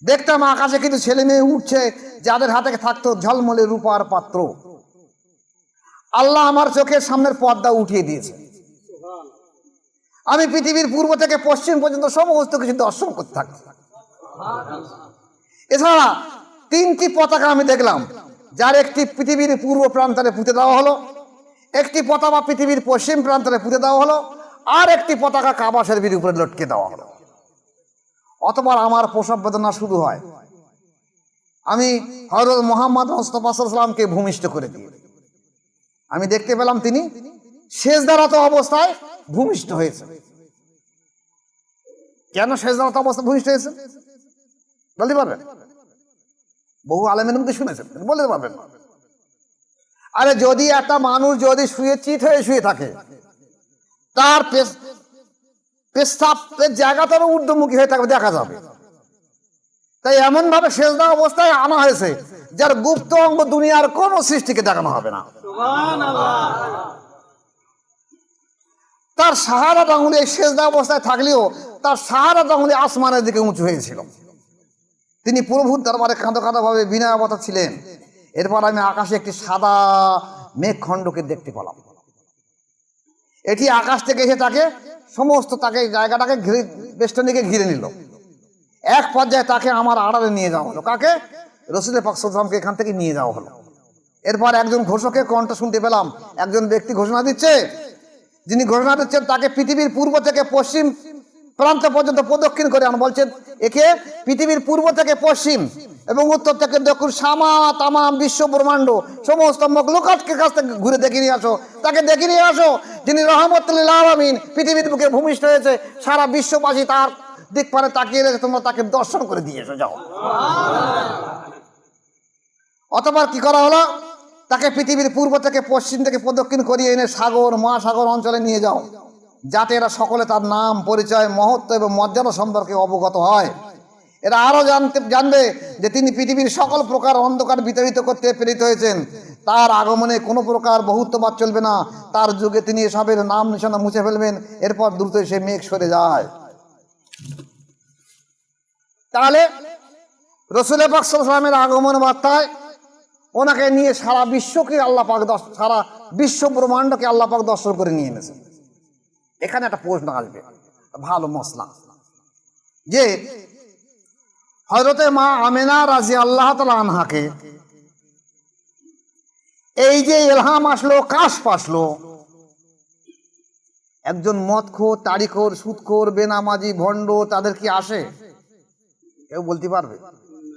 দেখতাম আকাশে কিছু ছেলে মেয়ে উঠছে যাদের হাতে থাকতো ঝলমলে রূপার পাত্র। আল্লাহ আমার চোখের সামনের পর্দা উঠিয়ে দিয়েছে। আমি পৃথিবীর পূর্ব থেকে পশ্চিম পর্যন্ত সমস্ত কিছু দর্শন করতে থাকি। এছাড়া 3টি পতাকা আমি দেখলাম, যার একটি পৃথিবীর পূর্ব প্রান্তরে পুঁতে দেওয়া হলো, একটি পতাকা পৃথিবীর পশ্চিম প্রান্তরে পুঁতে দেওয়া হলো, আর একটি পতাকা কাবা শরীফের উপরে লটকে দেওয়া হলো। অতঃপর আমার প্রসব বেদনা শুরু হয়। আমি হযরত মুহাম্মদ মুস্তাফা সাল্লাল্লাহু আলাইহি ওয়াসাল্লামকে ভূমিষ্ঠ করে দিই। আমি দেখতে পেলাম তিনি সেজদারত অবস্থায় ভূমিষ্ঠ হয়েছে। কেন সেজদারত অবস্থায় ভূমিষ্ঠ হয়েছে বলতে পারবেন? বহু আলেমের মধ্যে শুনেছেন, বলতে পারবেন না। আরে যদি একটা মানুষ যদি শুয়ে চিত হয়ে শুয়ে থাকে, তার পেশাবের জায়গাটা ঊর্ধ্বমুখী হয়ে থাকবে, দেখা যাবে। তাই এমন ভাবে সেজদা অবস্থায় আনা হয়েছে যার গুপ্ত অঙ্গ দুনিয়ার কোন সৃষ্টিকে দেখানো হবে না। তার শাহাদাত আঙুলে সেজদা অবস্থায় থাকলেও তার শাহাদাত আঙুলে আসমানের দিকে উঁচু হয়েছিল। তিনি প্রভুর দরবারে কাঁদো কাঁদো ভাবে বিনয়াবতা ছিলেন। এরপর আমি আকাশে একটি সাদা মেঘখণ্ডকে দেখতে পেলাম। এটি আকাশ থেকে এসে তাকে সমস্ত জায়গাটাকে বেষ্টনীকে ঘিরে নিল। এক পর্যায়ে তাকে আমার আড়ালে নিয়ে যাওয়া হলো। কাকে? রাসূল পাক সাল্লাল্লাহু আলাইহি ওয়াসাল্লামকে এখান থেকে নিয়ে যাওয়া হলো। এরপর একজন ঘোষকের কণ্ঠ শুনতে পেলাম। একজন ব্যক্তি ঘোষণা দিচ্ছে, যিনি ঘোষণা দিচ্ছেন তাকে পৃথিবীর পূর্ব থেকে পশ্চিম প্রান্ত পর্যন্ত প্রদক্ষিণ করে আন। বলছেন একে পৃথিবীর পূর্ব থেকে পশ্চিম এবং উত্তর থেকে দক্ষিণ তামাম বিশ্ব ব্রহ্মাণ্ড সমস্ত মখলুকাতকে কাছ থেকে ঘুরে দেখে নিয়ে আসো, তাকে দেখে নিয়ে আসো যিনি রহমতুল লিল আলামিন, পৃথিবীর বুকে ভূমিষ্ঠ হয়েছে। সারা বিশ্ববাসী তার দিক পারে তাকিয়ে রয়েছে, তোমরা তাকে দর্শন করে দিয়ে এসো, যাও। অতঃপর কি করা হলো? তাকে পৃথিবীর পূর্ব থেকে পশ্চিম থেকে প্রদক্ষিণ করিয়ে এনে সাগর মহাসাগর অঞ্চলে নিয়ে যাও, যাতে এরা সকলে তার নাম, পরিচয়, মহত্ব এবং মর্যাদা সম্পর্কে অবগত হয়। এরা আরো জানবে যে তিনি পৃথিবীর সকল প্রকার অন্ধকার বিতাড়িত করতে প্রেরিত হয়েছেন। তার আগমনে কোনো প্রকার বহুত্ববাদ চলবে না। তার যুগে তিনি এসবের নাম নিশানা মুছে ফেলবেন। এরপর দ্রুত সে মেঘ সরে যায়। তাহলে রাসূল পাক সাল্লাল্লাহু আলাইহি ওয়াসাল্লামের আগমন বার্তায় ওনাকে নিয়ে সারা বিশ্বকে আল্লাহ পাক সারা বিশ্ব ব্রহ্মাণ্ডকে আল্লাহ পাক দর্শন করে নিয়ে এনেছেন। এখানে একটা প্রশ্ন আসবে, ভালো মসলা, যে হযরতে মা আমেনা রাদিয়াল্লাহু তাআলা আনহাকে এই যে ইলহাম আসলো, কাশফ আসলো, একজন মদখোর, তাড়িখোর, সুদখোর, বেনামাজি, ভণ্ড তাদের কি আসে? কেউ বলতে পারবে?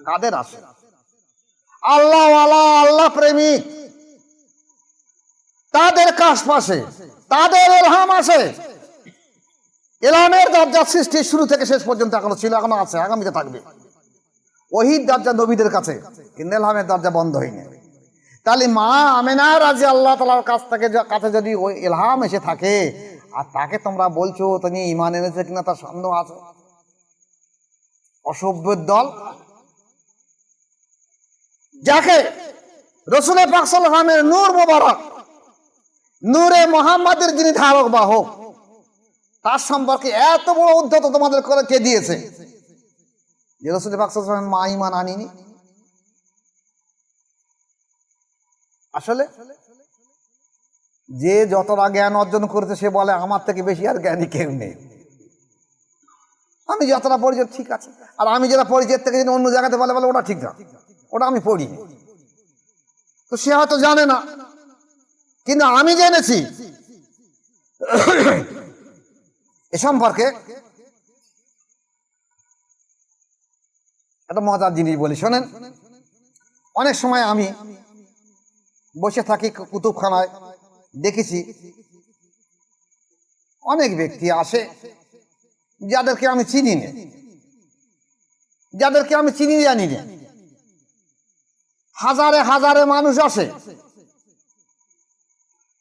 কাদের আসে? আল্লাহওয়ালা, আল্লাহ প্রেমিক, তাদের কাশফ আসে, তাদের ইলহাম আসে। ইলহামের দরজা সৃষ্টির শুরু থেকে শেষ পর্যন্ত এখনো ছিল, এখনো আছে, আগামীতে থাকবে। ওহীর দরজা নবীদের কাছে, কিন্তু ইলহামের দরজা বন্ধ হয়নি। তাহলে মা আমেনা রাদিয়াল্লাহু তাআলার কাছে যদি ওই ইলহাম এসে থাকে, আর তাকে তোমরা বলছো তিনি ঈমান এনেছে কিনা তার সন্দেহ আছে, অসভ্যের দল। যাকে রাসূল পাক সাল্লাল্লাহু আলাইহি ওয়াসাল্লামের নূর মোবারক, নূরে মুহাম্মাদের যিনি ধারক বাহক, তার সম্পর্কে এত বড় উদ্ধত তোমাদের করে কে দিয়েছে যে রাসূল পাক সাল্লাল্লাহু আলাইহি ওয়াসাল্লামের মা ঈমান আনেনি? আসলে যে যতটা জ্ঞান অর্জন করেছে সে বলে আমার থেকে বেশি আর জ্ঞানী কেউ নেই। আমি যতটা পড়ি ঠিক আছে, আর আমি যেটা পড়ি এর থেকে যদি অন্য জায়গাতে বলে ওটা ঠিক না, ওটা আমি পড়ি। তো সে হয়তো জানে না, কিন্তু আমি জেনেছি। এ সম্পর্কে একটা মজার জিনিস বলি, শোনেন। অনেক সময় আমি বসে থাকি কুতুবখানায়, দেখেছি অনেক ব্যক্তি আসে যাদেরকে আমি চিনি না, যাদেরকে আমি চিনি জানি না। হাজারে হাজারে মানুষ আসে,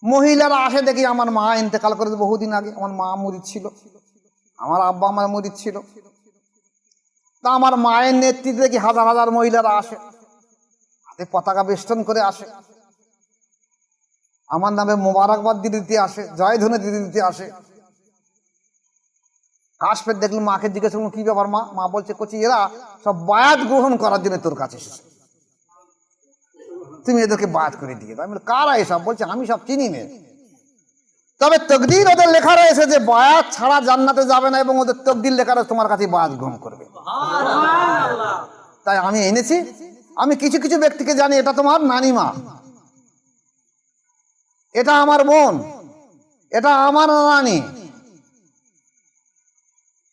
মহিলারা আসে, দেখি আমার মা ইন্তেকাল করেছে বহুদিন আগে, আমার মা মুরিদ ছিল, আমার আব্বা আমার মুরিদ ছিল। তা আমার মায়ের নেতৃত্বে দেখি হাজার হাজার মহিলারা আসে, হাতে পতাকা বেষ্টন করে আসে, আমার নামে মোবারকবাদ দিতে আসে, জয়ধ্বনি দিতে আসে। কাশফের দেখলাম, মাকে জিজ্ঞেস করলাম কি ব্যাপার মা? মা বলছে কচি এরা সব বায়াত গ্রহণ করার জন্য তোর কাছে এসেছে, তুমি এদেরকে বায়াত করে দিয়ে দাও। আমি বলি কারা এসব? বলছে আমি সব চিনি না, তবে তকদির ওদের লেখা রয়েছে যে বায়াত ছাড়া জান্নাতে যাবে না, এবং ওদের তকদির লেখা রয়েছে তোমার কাছে বায়াত গ্রহণ করবে। তাই আমি এনেছি। আমি কিছু কিছু ব্যক্তিকে জানি, এটা তোমার নানিমা, এটা আমার বোন, এটা আমার নানি,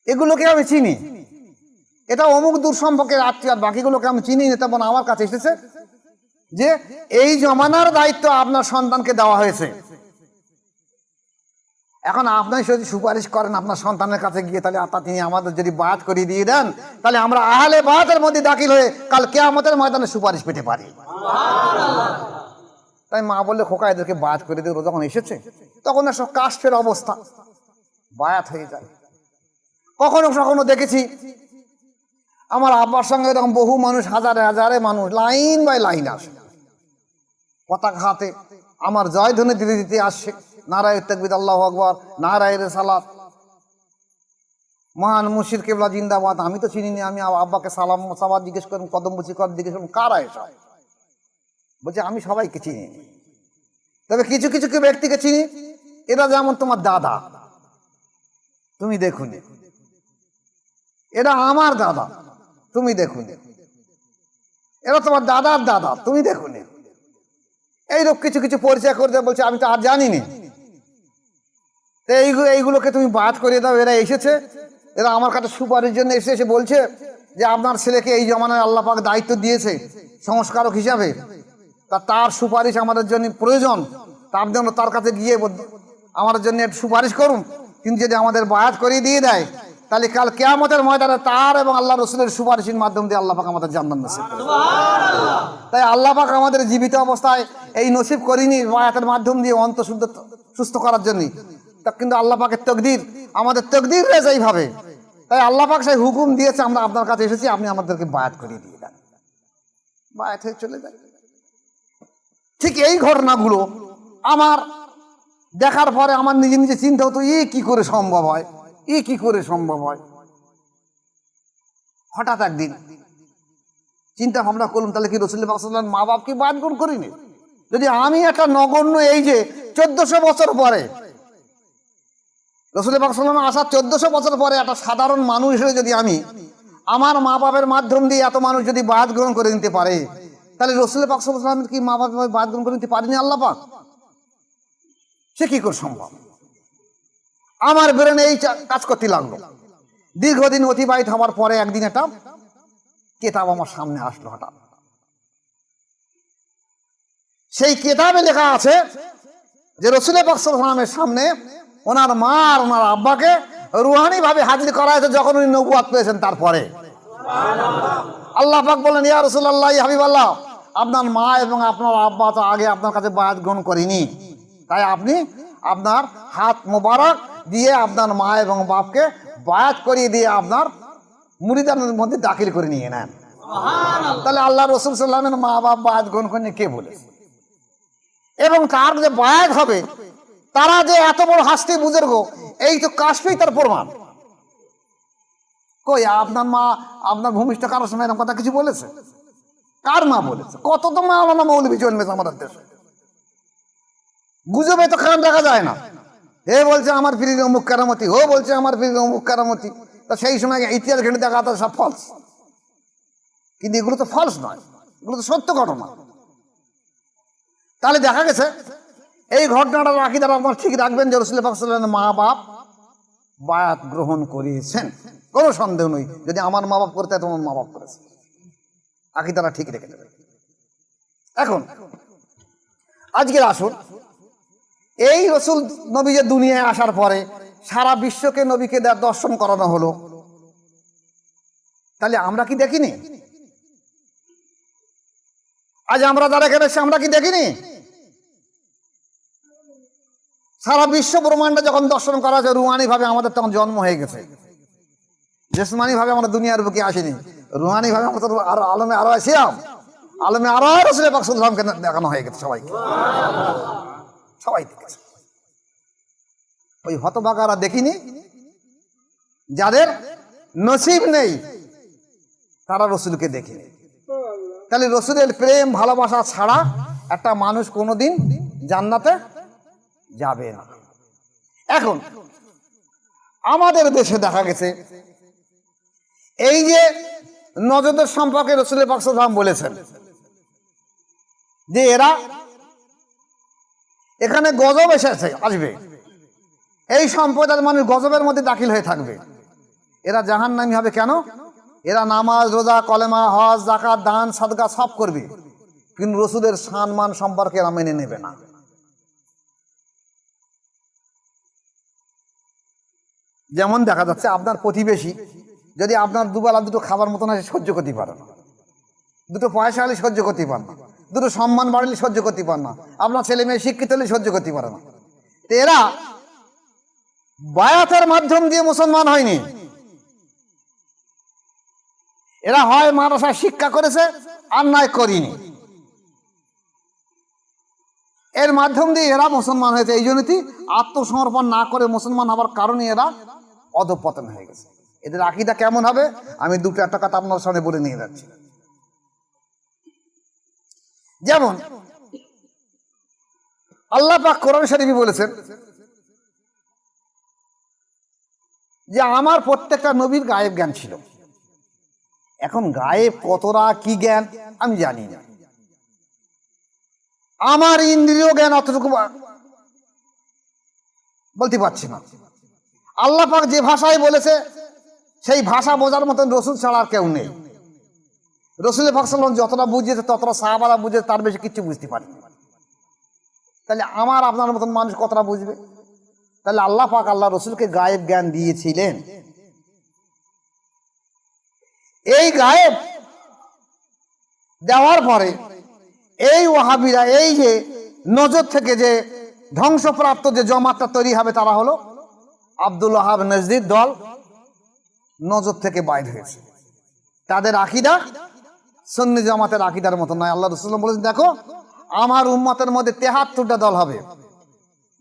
এগুলোকে আমি চিনি। এটা অমুক দূর সম্পর্কের আত্মীয়, বাকিগুলোকে আমি চিনি না। তেমন আমার কাছে এসেছে যে এই জমানার দায়িত্ব আপনার সন্তানকে দেওয়া হয়েছে। এখন আপনি যদি সুপারিশ করেন আপনার সন্তানের কাছে গিয়ে, তাহলে তিনি আমাদের যদি বায়াত করিয়ে দিয়ে দেন, তাহলে আমরা আহলে বায়াতের মধ্যে দাখিল হয়ে কাল কিয়ামতের ময়দানে সুপারিশ পেতে পারি। তাই মা বললে খোকা এদেরকে বায়াত করে দিয়ে, যখন এসেছে তখন সব কাশফের অবস্থা, বায়াত হয়ে যায়। কখনো কখনো দেখেছি আমার আব্বার সঙ্গে এরকম বহু মানুষ, হাজারে হাজারে মানুষ লাইন বাই লাইন আসে, পতাকা হাতে আমার জয়ধ্বনি দিতে দিতে আসছে, নারায়ে তাকবীর, আল্লাহু আকবার, নারায়ে রিসালাত, মহান মুর্শিদ কিবলা জিন্দাবাদ। আমি তো চিনি না। আমি আব্বাকে সালাম সাবাদ জিজ্ঞেস করুন, কদম বুঝি কর জিজ্ঞেস করুন কারা এসব? বলছে আমি সবাইকে চিনি, তবে কিছু কিছু ব্যক্তিকে চিনি। এরা যেমন তোমার দাদা, তুমি দেখুন, এরা আমার দাদা, তুমি দেখুন, এরা তোমার দাদার দাদা, তুমি দেখুন। এইরকম কিছু কিছু পরিচয় করে দেয়। বলছে আমি তো আর জানি না। এইগুলোকে তুমি বাদ করে দাও। এরা এসেছে, এরা আমার কাছে সুপারিশ জন্য এসে বলছে যে আপনার ছেলেকে এই জমানায় আল্লাহ পাক দায়িত্ব দিয়েছে সংস্কারক হিসাবে, তার সুপারিশ আমাদের জন্য প্রয়োজন। তার জন্য তার কাছে গিয়ে আমাদের জন্য একটু সুপারিশ করুন। কিন্তু যদি আমাদের বায়াত করিয়ে দিয়ে দেয়, তাহলে কাল কিয়ামতের ময়দানে তার এবং আল্লাহ রসুলের সুপারিশের মাধ্যম দিয়ে আল্লাহ পাক আমাদের জান্নাত নসিব করবেন। তাই আল্লাহ পাক আমাদের জীবিত অবস্থায় এই নসিব করিনি বায়াতের মাধ্যম দিয়ে অন্তঃশুদ্ধ সুস্থ করার জন্য, কিন্তু আল্লাহ পাকের তকদির, আমাদের তকদির রয়েছে এইভাবে। তাই আল্লাহ পাক সেই হুকুম দিয়েছে, আমরা আপনার কাছে এসেছি, আপনি আমাদেরকে বায়াত করিয়ে দিয়ে দেন। বায়াত হয়ে চলে যায়। ঠিক এই ঘটনাগুলো আমার দেখার পরে আমার নিজে নিজে চিন্তা হতো, কি করে সম্ভব হয়, কি করে সম্ভব হয়। হঠাৎ একদিন চিন্তা ভাবনা করলাম, তাহলে কি রাসূল পাক সাল্লাল্লাহু আলাইহি ওয়াসাল্লাম মা বাপকে বায়াত গ্রহণ করিনি? যদি আমি একটা নগণ্য, এই যে 1400 বছর পরে রাসূল পাক সাল্লাল্লাহু আলাইহি ওয়াসাল্লাম আসার 1400 বছর পরে একটা সাধারণ মানুষ হিসেবে যদি আমি আমার মা বাপের মাধ্যম দিয়ে এত মানুষ যদি বায়াত গ্রহণ করে নিতে পারে, তাহলে রাসূল পাক সাল্লাল্লাহু আলাইহি ওয়াসাল্লাম কি মা বাপ বায়াত গ্রহণ করে নিতে পারেনি আল্লাহ পাক? সে কি করে সম্ভব? আমার ব্রেনে এই কাজ করতে লাগলো। দীর্ঘদিন অতিবাহিত হওয়ার পরে একদিন একটা কিতাব আমার সামনে আসলো হঠাৎ। সেই কিতাবে লেখা আছে যে রাসূল পাক সাল্লাল্লাহু আলাইহি ওয়াসাল্লামের সামনে ওনার মা আর ওনার আব্বাকে রুহানি ভাবে হাজির করা হয়েছে যখন উনি নবুয়ত পেয়েছেন। তারপরে আল্লাহ পাক বলেন, ইয়া রাসূলুল্লাহ, ইয়া হাবিবাল্লাহ, আপনার মা এবং আপনার আব্বা তো আগে আপনার কাছে বায়াত গ্রহণ করেনি, তাই আপনি আপনার হাত মোবারক দিয়ে আপনার মা এবং বাপকে বায়াত করিয়ে দিয়ে আপনার মুরিদানের মধ্যে দাখিল করে নিয়ে নেন। তাহলে আল্লাহ রাসূল সাল্লাল্লাহু আলাইহি ওয়াসাল্লামের মা বাপ বায়াত গ্রহণ করেনি কে বলেছে? এবং তার যে বায়াত হবে, তারা যে এত বড় হাস্তি বুজুর্গ, এই তো কাশফি তার প্রমাণ। কই আপনার মা, আপনার ভূমিষ্ঠ কারোর সময় এরকম কথা কিছু বলেছে? কার মা বলেছে? কত তো মাওলানা মৌলবি জন্মেছে আমাদের দেশে, গুজবে তো খারাপ দেখা যায় না। এ বলছে আমার ফিরির অমুক কারামতি, ও বলছে আমার ফিরির অমুক কারামতি। তা সেই সময় ইতিহাস ঘেটে দেখা তো সব ফলস, কিন্তু এগুলো তো ফলস নয়, এগুলো তো সত্য ঘটনা। তাহলে দেখা গেছে এই ঘটনাটা রাখি দ্বারা আপনার ঠিক রাখবেন যে রাসূল পাক সাল্লাল্লাহু আলাইহি ওয়াসাল্লামের মা বাপ বায়াত গ্রহণ করিয়েছেন, কোনো সন্দেহ নেই। যদি আমার মা বাপ করতে তোমার মা বাপ করেছে, আকিদাটা ঠিক রেখে দেবে। এখন আজকের আসুন, এই রসুল নবী যে দুনিয়ায় আসার পরে সারা বিশ্বকে নবীকে দর্শন করানো হলো, তাহলে আমরা কি দেখিনি? আজ আমরা যারা এখানে এসে আমরা কি দেখিনি? সারা বিশ্ব ব্রহ্মাণ্ড যখন দর্শন করা হয়েছে রুহানি ভাবে, আমাদের তখন জন্ম হয়ে গেছে। জিসমানি ভাবে আমরা দুনিয়ার বুকে আসিনি, রুহানি ভাবে আমরা তো আরো আলমে আরো আসিলাম, আলমে আরো রাসূল পাক সাল্লাল্লাহু আলাইহি ওয়াসাল্লামকে দেখানো হয়ে গেছে সবাইকে, সবাই দেখেছে। ওই হতভাগারা দেখিনি, যাদের নসিব নেই তারা রসুলকে দেখেনি। তাহলে রসুলের প্রেম ভালোবাসা ছাড়া একটা মানুষ কোনোদিন জান্নাতে যাবে না। এখন আমাদের দেশে দেখা গেছে এই যে নজরদের সম্পর্কে রাসূল পাক সাল্লাল্লাহু আলাইহি ওয়াসাল্লাম বলেছেন যে এরা এখানে গজব এসেছে, আসবে, এই সম্প্রদায়ের মানুষ গজবের মধ্যে দাখিল হয়ে থাকবে। এরা জাহান্নামী হবে। কেন? এরা নামাজ, রোজা, কলেমা, হজ, যাকাত, দান, সাদকা সব করবে, কিন্তু রসুলের সম্মান সম্পর্কে এরা মেনে নেবে না। যেমন দেখা যাচ্ছে আপনার প্রতিবেশী যদি আপনার দুবেলা দুটো খাবার মতন আসে সহ্য করতে পারে না, দুটো পয়সা হলে সহ্য করতে পারে না, দুটো সম্মান বাড়লে সহ্য করতে পারে না, আপনার ছেলে মেয়ে শিক্ষিত হলে সহ্য করতে পারে না। তো এরা বায়াতের মাধ্যম দিয়ে মুসলমান হয়নি, এরা হয় মাদ্রাসায় শিক্ষা করেছে আর নয় করিনি, এর মাধ্যম দিয়ে এরা মুসলমান হয়েছে। এই জন্যই আত্মসমর্পণ না করে মুসলমান হওয়ার কারণে এরা অধঃপতন হয়ে গেছে। এদের আকীদা কেমন হবে আমি দুটো একটা কথা আপনার সামনে বলে নিয়ে যাচ্ছি। যেমন আল্লাহ পাক কোরআন শরীফে বলেছেন যে আমার প্রত্যেকটা নবীর গায়েব জ্ঞান ছিল। এখন গায়েব কতটা কি জ্ঞান আমি জানি না, আমার ইন্দ্রিয় জ্ঞান অতটুকু বলতে পারছি না। আল্লাহ পাক যে ভাষায় বলেছে সেই ভাষা বোঝার মতন রসুল ছাড়া আর কেউ নেই। রসুল পাক সাল্লাল্লাহু আলাইহি ওয়াসাল্লাম যতটা বুঝিয়েছে ততটা সাহাবারা বুঝেছে, তার বেশি কিছু বুঝতে পারেনি। তাহলে আমার আপনার মতন মানুষ কতটা বুঝবে? তাহলে আল্লাহ পাক আল্লাহ রসুলকে গায়েব জ্ঞান দিয়েছিলেন। এই গায়েব দেওয়ার পরে এই ওয়াহাবিরা, এই যে নজর থেকে যে ধ্বংসপ্রাপ্ত যে জমাতটা তৈরি হবে তারা হলো আব্দুল ওয়াহাব নজদির দল, নজর থেকে বাইর হয়েছে। তাদের আকীদা সুন্নি জামাতের আকীদার মতো নয়। আল্লাহ রাসূল বলেছেন দেখো আমার উম্মতের মধ্যে ৭৩টা দল হবে,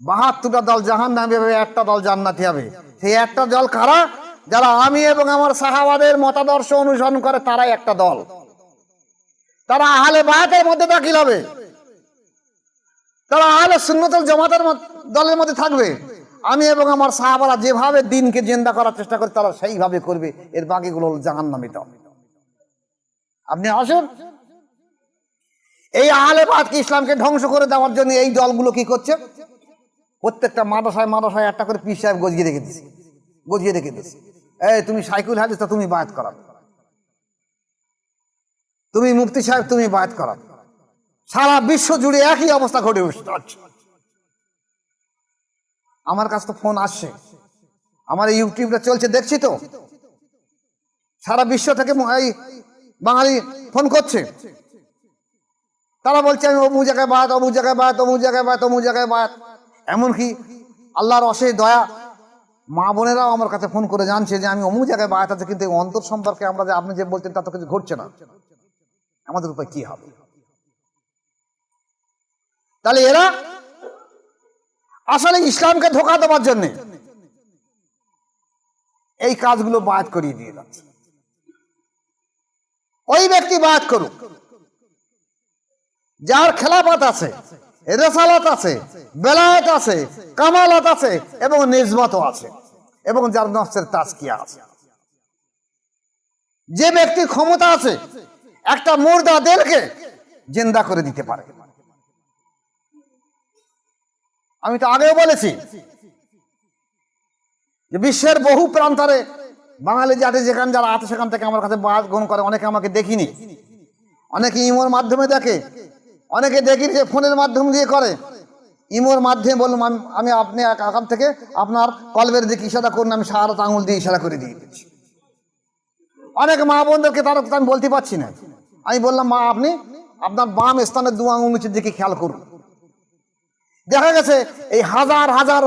৭২টা দল জাহান্নামী হবে, একটা দল জান্নাতি হবে। সেই একটা দল কারা? যারা আমি এবং আমার সাহাবাদের মতাদর্শ অনুসরণ করে, তারাই একটা দল। তারা আহলে বায়াতের মধ্যে দাখিল হবে, তারা আহলে সুন্নাতুল জামাতের দলের মধ্যে থাকবে। আমি এবং আমার সাহাবারা যেভাবে দিনকে জিন্দা করার চেষ্টা করি তারা সেইভাবে করবে, এর বাকিগুলো হল জাহান্নামী দল। আপনি আসুন, এই আহলে বায়াতকে ইসলামকে ধ্বংস করে দেওয়ার জন্য এই দলগুলো কি করছে? প্রত্যেকটা মাদ্রাসায় মাদ্রাসায় একটা করে পীর সাহেব গজিয়ে রেখে দিচ্ছে। এই তুমি সাইকুল হাদিস, তা তুমি বায়াত করাবে, তুমি মুফতি সাহেব তুমি বায়াত করাবে। সারা বিশ্ব জুড়ে একই অবস্থা ঘটে উঠছে। আমার কাছে তো ফোন আসছে, আমার ইউটিউবটা চলছে, দেখছি তো সারা বিশ্ব থেকে এই বাঙালি ফোন করছে। তারা বলছে আমি অমুক জায়গায় বায়াত, অমুক জায়গায় বায়াত, অমুক জায়গায় বায়াত, অমুক জায়গায় বায়াত। এমনকি আল্লাহর অশেষ দয়া মা বোনেরাও আমার কাছে ফোন করে জানছে যে আমি অমুক জায়গায় বায়াত আছে, কিন্তু অন্তর সম্পর্কে আমরা যে আপনি যে বলছেন তা তো কিছু ঘটছে না, আমাদের উপায় কি হবে? তাহলে এরা আসলে ইসলামকে ধোঁকা দেওয়ার জন্য এই কাজগুলো বায়াত করিয়ে দিয়ে যাচ্ছে। ওই ব্যক্তি বায়াত করুক যার খেলাফত আছে, রেসালাত আছে, বেলায়েত আছে, কামালাত আছে এবং নিসবতও আছে এবং যার নফসের তাজকিয়া আছে। যে ব্যক্তির ক্ষমতা আছে একটা মুর্দা দেহকে জিন্দা করে দিতে পারে। আমি তো আগেও বলেছি যে বিশ্বের বহু প্রান্তরে বাঙালি জাতি যেখানে যারা আছে সেখান থেকে আমার কাছে বায়াত গ্রহণ করে। অনেকে আমাকে দেখিনি, অনেকে ইমোর মাধ্যমে দেখে, অনেকে দেখি যে ফোনের মাধ্যম দিয়ে করে। ইমোর মাধ্যমে বললাম আমি আপনি এখান থেকে আপনার কলবের দিকে ইশারা করুন, আমি শাহাদাত আঙুল দিয়ে ইশারা করে দিয়ে দিচ্ছি। অনেক মা বোনদেরকে তারা আমি বলতে পারছি না, আমি বললাম মা আপনি আপনার বাম স্থানের 2 আঙুল নিচের দিকে খেয়াল করুন। দেখা গেছে এই হাজার হাজার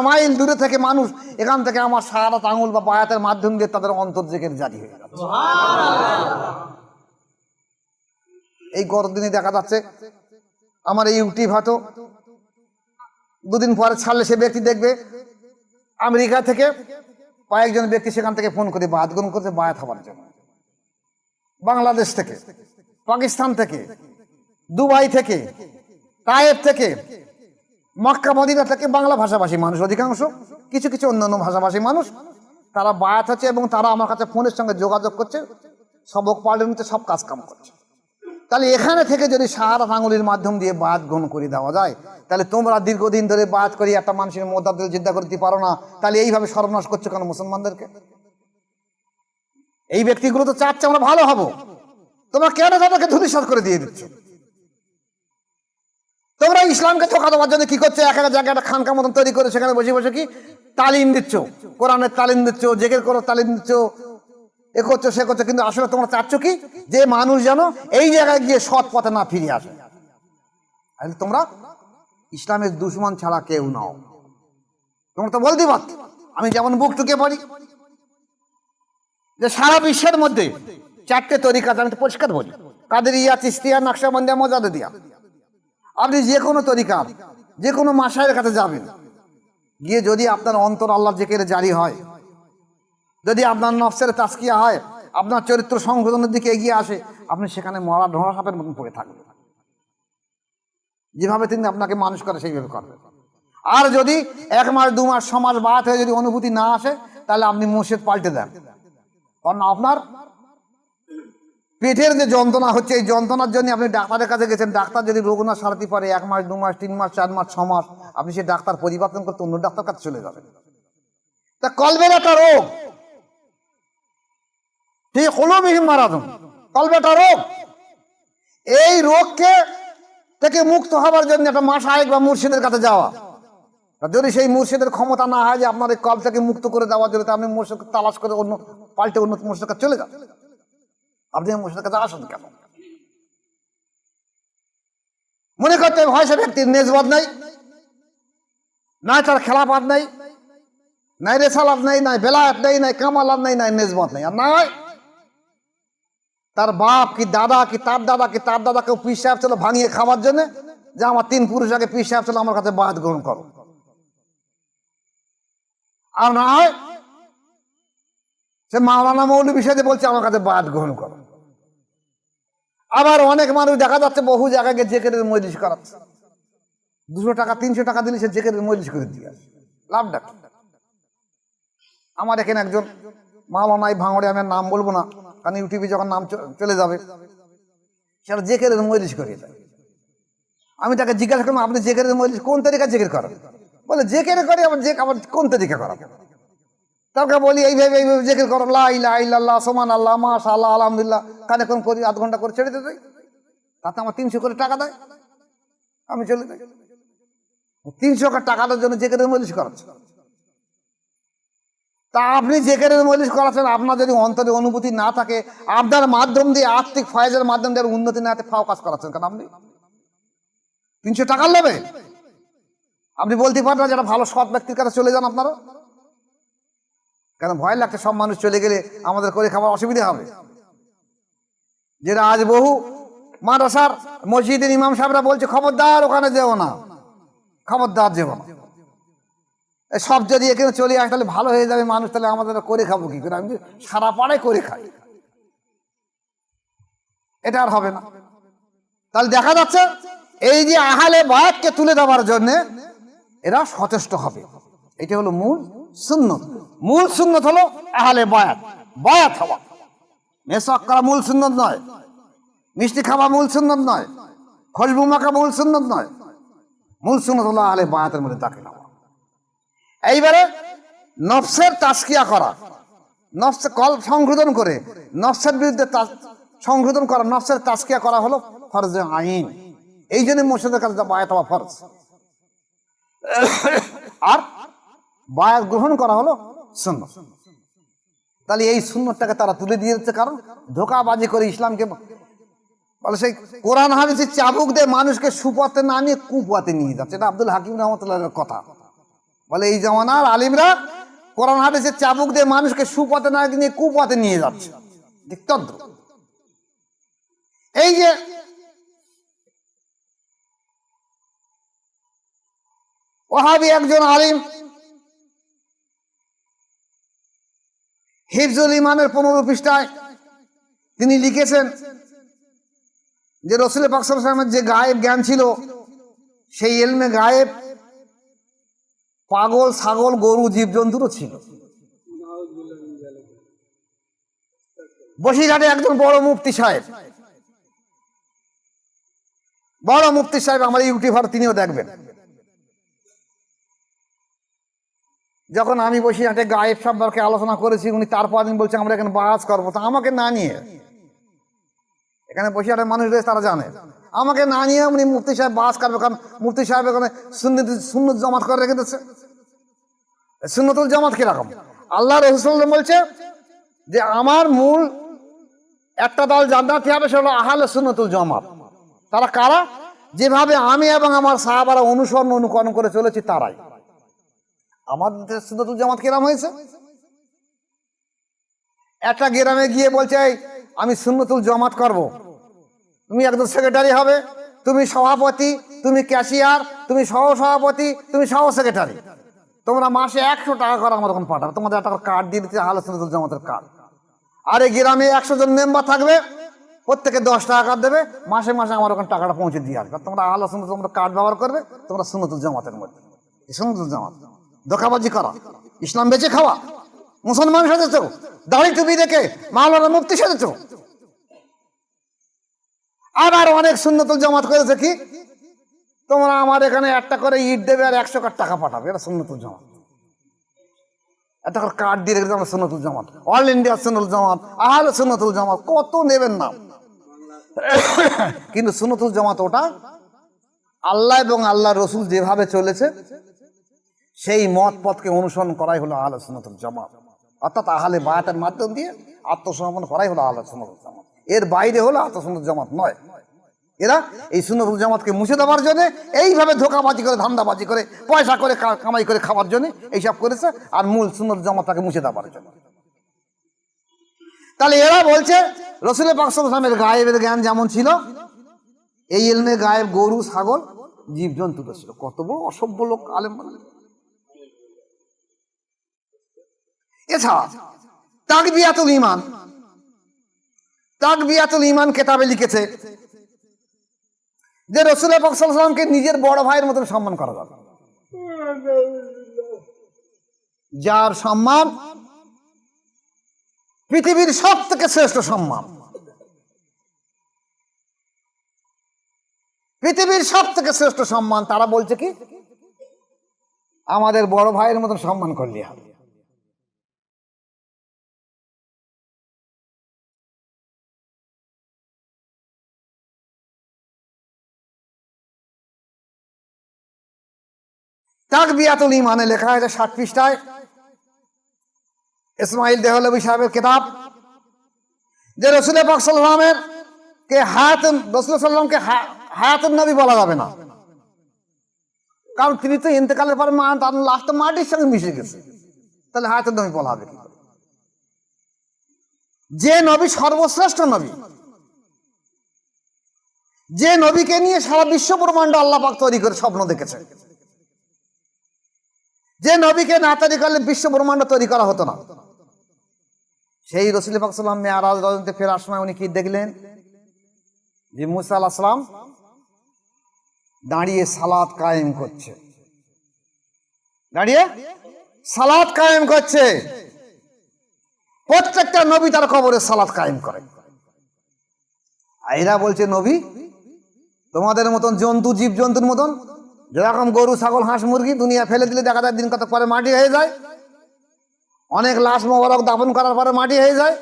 মাইল দূরে থেকে মানুষ এখান থেকে আমার শাহাদাত আঙুল বা বায়াতের মাধ্যম দিয়ে তাদের অন্তর জেগে জারি হয়ে যাচ্ছে। এই গরম দিনে দেখা যাচ্ছে আমার এই ইউটিউব হয়তো 2 দিন পরে ছাড়লে সে ব্যক্তি দেখবে আমেরিকা থেকে কয়েকজন ব্যক্তি সেখান থেকে ফোন করে বায়াত গ্রহণ করছে বায়াত হওয়ার জন্য। বাংলাদেশ থেকে, পাকিস্তান থেকে, দুবাই থেকে, তায়েফ থেকে, মক্কা মদিনা থেকে বাংলা ভাষাভাষী মানুষ অধিকাংশ, কিছু কিছু অন্যান্য ভাষাভাষী মানুষ তারা বায়াত হচ্ছে এবং তারা আমার কাছে ফোনের সঙ্গে যোগাযোগ করছে, সবক পাল্টে নিতে সব কাজ কাম করছে। তাহলে এখানে থেকে যদি শাহাদাত আঙুলের মাধ্যম দিয়ে বায়াত গ্রহণ করে দেওয়া যায়, তাহলে তোমরা দীর্ঘদিন ধরে বায়াত করি একটা মানুষের মোদ্দাতে জিদ্দা করতে পারো না, তাহলে এইভাবে সর্বনাশ করছো কেন মুসলমানদেরকে? এই ব্যক্তিগুলো তো চাচ্ছে আমরা ভালো হব, তোমরা কেন তাদেরকে ধূলিসাৎ করে দিয়ে দিচ্ছ? তোমরা ইসলামকে ধোঁকা দেওয়ার জন্য কি করছো? এক এক জায়গায় একটা খানকা মতন তৈরি করে সেখানে বসে বসে কি তালিম দিচ্ছ, কোরআনের তালিম দিচ্ছ, জেকের করার তালিম দিচ্ছ, এ করছো সে করছো, কিন্তু আসলে তোমরা চাচ্ছ কি যে মানুষ যেন এই জায়গায় গিয়ে সৎ পথে না ফিরে আসে। তোমরা ইসলামের দুশমন ছাড়া কেউ নাও। তোমরা তো বলতে পারত, আমি যেমন বুক টুকে পারি যে সারা বিশ্বের মধ্যে 4টে তরিকা আমি তো পরিষ্কার বলি, কাদেরিয়া, চিশতিয়া, নকশবন্দিয়া, মোজাদ্দিদিয়া। আপনি যে কোনো তরিকার যে কোনো মাসায়ের কাছে যাবেন, গিয়ে যদি আপনার অন্তর আল্লাহর জিকিরে জারি হয়, যদি আপনার নফসের তাজকিয়া হয়, আপনার চরিত্র সংশোধনের দিকে এগিয়ে আসে, আপনি সেখানে মরা ঢোড়া সাপের মতন পড়ে থাকবেন। যেভাবে তিনি আপনাকে মানুষ করে সেইভাবে করবেন। আর যদি 1 মাস 2 মাস 6 মাস বাদ হয়ে যদি অনুভূতি না আসে, তাহলে আপনি মুর্শিদ পাল্টে দেন। কারণ আপনার পেটের যে যন্ত্রণা হচ্ছে, এই যন্ত্রণার জন্য আপনি ডাক্তারের কাছে গেছেন, ডাক্তার যদি রোগ না সারাতে পারে 1 মাস 2 মাস 3 মাস 4 মাস 6 মাস, আপনি সেই ডাক্তার পরিবর্তন করতে অন্য ডাক্তার কাছে চলে যাবেন। তা কলবের একটা রোগ, ঠিক হলো বিহীন মারাধন, কলবের একটা রোগ। এই রোগকে থেকে মুক্ত হবার জন্য একটা মাশায়েখ বা মুর্শিদের কাছে যাওয়া। যদি সেই মুর্শিদের ক্ষমতা না হয় যে আপনার এই কল থেকে মুক্ত করে দেওয়ার জন্য, আপনি মুর্শিদকে তালাশ করে অন্য পাল্টে অন্য মুর্শিদের কাছে চলে যান। আপনি মুর্শিদের কাছে আসেন কেন? মনে করতে হয় সে ব্যক্তির নেজবত নাই, নাই তার খেলাফত নাই, নাই রেসালাত নাই, নাই বেলায়েত নাই, নাই কামালাত নাই, নাই নেজবত নাই। আর নাই তার বাপ কি দাদা কি তার দাদা কি তার দাদাকে পীর সাহেব ছিল ভাঙিয়ে খাওয়ার জন্য, যে আমার 3 পুরুষ আগে পীর সাহেব ছিল, আমার কাছে বায়াত গ্রহণ করো। আর না হয় সে মাওলানা মৌলভী সাহেব বলছে আমার কাছে বায়াত গ্রহণ করো। আবার অনেক মানুষ দেখা যাচ্ছে বহু জায়গায় গিয়ে জেকেরের মজলিস করাচ্ছে, 200 টাকা 300 টাকা দিলে সে জেকেরের মজলিস করে দিয়ে আসে। লাভটা কি? আমার এখানে একজন মাওলানা ভাঙড়ে, আমি নাম বলবো না কারণ ইউটিউবে যখন নাম চলে যাবে, সেটা জেকেরের মজলিস করিয়ে দেয়। আমি তাকে জিজ্ঞাসা করলাম আপনি জেকেরের মজলিস কোন তরিকা জেকের করেন? বলে জেকের করি, আবার কোন তরিকা করা? তারপরে বলি এইভাবে এইভাবে জেকের করো, লা ইলাহা ইল্লাল্লাহ, সুবহানাল্লাহ, মাশাআল্লাহ, আলহামদুলিল্লাহ, কানে কোন করি, 1/2 ঘন্টা করে ছেড়ে দিতে, তাতে আমার 300 করে টাকা দেয়, আমি চলে যাই। 300 টাকাটার জন্য জেকেরের মজলিস করাচ্ছে। তা আপনি জেকেরের মজলিস করাচ্ছেন, আপনার যদি অন্তরে অনুভূতি না থাকে, আপনার মাধ্যম দিয়ে আর্থিক ফয়েজের মাধ্যম দিয়ে উন্নতি না হতে ফাও কাজ করাচ্ছেন কেন? আপনি 300 টাকার নেবে, আপনি বলতে পারেন না যারা ভালো সৎ ব্যক্তির কাছে চলে যান আপনারা। কেন ভয় লাগছে সব মানুষ চলে গেলে আমাদের করে খাবার অসুবিধা হবে। যেটা আজ বহু মাদ্রাসার মসজিদের ইমাম সাহেবরা বলছে খবরদার ওখানে যেও না, খবরদার যেও না। সব যদি এখানে চলে আসে তাহলে ভালো হয়ে যাবে মানুষ, তাহলে আমাদের করে খাবো কি করে? আমি সারা পাড়ায় করে খাই, এটা আর হবে না। তাহলে দেখা যাচ্ছে এই যে আহলে বায়াতকে তুলে দেওয়ার জন্য এরা সচেষ্ট হবে, এটা হলো মূল সুন্নত। মূল সুন্নত হলো আহলে বায়াত, বায়াত হওয়া। মেসওয়াক করা মূল সুন্নত নয়, মিষ্টি খাওয়া মূল সুন্নত নয়, খুশবু মাখা মূল সুন্নত নয়। মূল সুন্নত হলো আহলে বায়াতের মধ্যে দাখিল হওয়া। এইবারে নফসের তাজকিয়া করা, নফসে কলব সংশোধন করে নফসের বিরুদ্ধে সংশোধন করা, নফসের তাজকিয়া করা হলো ফরজে আইন। এই জন্য মুর্শিদের কাছে বায়াত হওয়া ফরজ, আর বায়াত গ্রহণ করা হলো সুন্নত। তাহলে এই সুন্নতটাকে তারা তুলে দিয়ে দিচ্ছে, কারণ ধোঁকাবাজি করে ইসলামকে বলে সেই কোরআন হাদিসের চাবুক দিয়ে মানুষকে সুপথে না নিয়ে কুপথে নিয়ে যাচ্ছে। এটা আব্দুল হাকিম রহমতুল্লাহের কথা। বলে এই জমানার আলিমরা কোরআন হাদিসের চাবুক দিয়ে মানুষকে সুপথে না নিয়ে কুপথে নিয়ে যাচ্ছে। দিকতন্ত্র। এই যে ওহাবি একজন আলিম হিফজুল ইমানের 15 পৃষ্ঠায় তিনি লিখেছেন যে রাসূল পাক সাল্লাল্লাহু আলাইহি ওয়াসাল্লামের যে গায়েব জ্ঞান ছিল, সেই ইলমে গায়েব পাগল, ছাগল, গরু, জীবজন্তুরও ছিল। বসিরহাটে একজন বড় মুফতি সাহেব, বড় মুফতি সাহেব, আমার ইউটিউবার, তিনিও দেখবেন। যখন আমি বসিরহাটে গায়েব সম্পর্কে আলোচনা করেছি, উনি তারপর দিন বলছে আমরা এখানে বাস করবো, তা আমাকে না নিয়ে, এখানে বসিরহাটের মানুষ রয়েছে তারা জানে, আমাকে না নিয়ে উনি মুফতি সাহেব বাস করবে, কারণ মুফতি সাহেব এখানে সুন্নত জামাত করে রেখে দিচ্ছে। সুন্নতুল জামাত কিরকম? আল্লাহ রাসূল বলছে যে আমার মূল একটা দল জান্নাতি হবে, সেটা হলো আহলে সুন্নতুল জামাত। তারা কারা? যেভাবে আমি এবং আমার সাহাবারা অনুকরণ করে চলেছি তারাই। আমাদের সুন্নতুল জামাত কিরকম হয়েছে? একটা গ্রামে গিয়ে বলছে আমি সুন্নতুল জামাত করব, তুমি একজন সেক্রেটারি হবে, তুমি সভাপতি, তুমি ক্যাশিয়ার, তুমি সহ সভাপতি, তুমি সহ সেক্রেটারি, তোমরা মাসে 100 টাকা করে আমার ওখানে পাঠাবে, তোমাদের একটা কার্ড দিয়ে দিতে, আহলে সুন্নাতুল জামাতের কার্ড। আর এই গ্রামে 100 জন মেম্বার থাকবে, প্রত্যেকে 10 টাকা কার্ড দেবে, মাসে মাসে আমার ওখানে টাকাটা পৌঁছে দিয়ে আসবে। তোমরা আহলে সুন্নাত, তোমরা কার্ড ব্যবহার করবে, তোমরা সুন্নাতুল জামাতের মধ্যে। সুন্নাতুল জামাত ধোঁকাবাজি করা, ইসলাম বেঁচে খাওয়া, মুসলমান সেজেছ, দাড়ি টুপি দেখে মাওলানা মুফতি সেজেছ। আবার অনেক সুন্নতুল জামাত করেছে কি, তোমরা আমার এখানে একটা করে ইট দেবে আর 100 টাকা পাঠাবে, এটা সুন্নতুল জামাত। একটা করে কার্ড দিয়ে রেখেছে আমরা সুন্নতুল জামাত, অল ইন্ডিয়া সুন্নতুল জামাত, আহলে সুন্নতুল জামাত, কত নেবেন না। কিন্তু সুন্নতুল জামাত ওটা আল্লাহ এবং আল্লাহ রসুল যেভাবে চলেছে সেই মত পথকে অনুসরণ করাই হলো আহলে সুন্নাতুল জামাত। অর্থাৎ আহলে বায়াতের মাধ্যম দিয়ে আত্মসমর্পণ করাই হলো আহলে সুন্নাতুল জামাত। এর বাইরে হলো আহলে সুন্নাতুল জামাত নয়। এরা এই সুন্নাতুল জামাতকে মুছে দেওয়ার জন্য এইভাবে ধোঁকাবাজি করে, ধান্দাবাজি করে, পয়সা করে কামাই করে খাওয়ার জন্য এইসব করেছে, আর মূল সুন্নাতুল জামাতটাকে মুছে দেওয়ার জন্য। তাহলে এরা বলছে রাসূল পাক সাল্লাল্লাহু আলাইহি ওয়াসাল্লামের গায়েবের জ্ঞান যেমন ছিল, এই ইলমে গায়েব গরু, ছাগল, জীবজন্তুরও ছিল। কত বড় অসভ্য লোক আলেম বললেন। এছাড়া তাকবিয়াতুল ঈমান, তাকবিয়াতুল ঈমান কেতাবে লিখেছে যে রাসূল পাক সাল্লাল্লাহু আলাইহি ওয়াসাল্লামকে নিজের বড় ভাইয়ের মতন সম্মান করা যাবে। যার সম্মান পৃথিবীর সব থেকে শ্রেষ্ঠ সম্মান, পৃথিবীর সব থেকে শ্রেষ্ঠ সম্মান, তারা বলছে কি আমাদের বড় ভাইয়ের মতন সম্মান করলে হবে। তাকবিয়াতুল ঈমানে লেখা হয়েছে 60 পৃষ্ঠায়, ইসমাইল দেহলভী সাহেবের কিতাব, যে রাসূল পাক সাল্লাল্লাহু আলাইহি ওয়াসাল্লামের কে রাসূল সাল্লাল্লাহু আলাইহি ওয়াসাল্লামকে হায়াতুন নবী বলা যাবে না, কারণ তিনি তো ইন্তেকালের পর তার লাশটা মাটির সঙ্গে মিশে গেছে, তাহলে হায়াতুন নবী বলা হবে কি করে? যে নবী সর্বশ্রেষ্ঠ নবী, যে নবীকে নিয়ে সারা বিশ্ব ব্রহ্মাণ্ড আল্লাহ পাক তৈরি করে স্বপ্ন দেখেছে, যে নবীকে না তৈরি করলে বিশ্ব ব্রহ্মাণ্ড তৈরি করা হতো না। সেই রাসূল পাক সাল্লাল্লাহু আলাইহি ওয়াসাল্লাম মেরাজ রজনীতে ফেরার সময় উনি কি দেখলেন? যে মুসা আলাইহিস সালাম দাঁড়িয়ে সালাত কায়েম করছে, দাঁড়িয়ে সালাত কায়েম করছে। প্রত্যেকটা নবী তার কবরে সালাত কায়েম করে। এরা বলছে নবী তোমাদের মতন জন্তু, জীব জন্তুর মতন, যেরকম গরু ছাগল হাঁস মুরগি দুনিয়া ফেলে দিলে দেখা যায় দিন কত পরে মাটি হয়ে যায়, অনেক লাশ মোবারক দাফন করার পরে মাটি হয়ে যায়।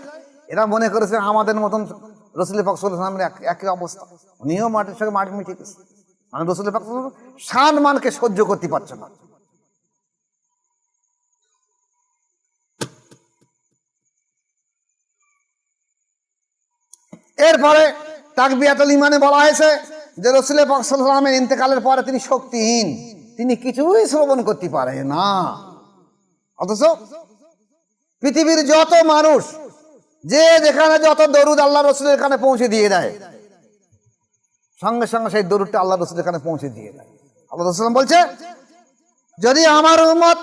এরা মনে করেছে আমাদের মতন রাসূল পাক সাল্লাল্লাহু আলাইহি ওয়াসাল্লামের একই অবস্থা, উনিও মাটির সঙ্গে মাটি মিশে গেছে। মানে রাসূল পাক সাল্লাল্লাহু আলাইহি ওয়াসাল্লাম শান মানকে সহ্য করতে পারছে না। এরপরে তাকবিয়াতুল ঈমানে বলা হয়েছে যে রাসূল পাক সাল্লাল্লাহু আলাইহি ওয়াসাল্লামের ইন্তেকালের পরে তিনি শক্তিহীন, তিনি কিছুই শ্রবণ করতে পারে না। অথচ পৃথিবীর যত মানুষ যে যেখানে যত দরুদ আল্লাহ রসুলের কানে পৌঁছে দিয়ে দেয়, সঙ্গে সঙ্গে সেই দরুদটা আল্লাহ রসুলের কানে পৌঁছে দিয়ে দেয়। আল্লাহ রসুল বলছে যদি আমার উম্মত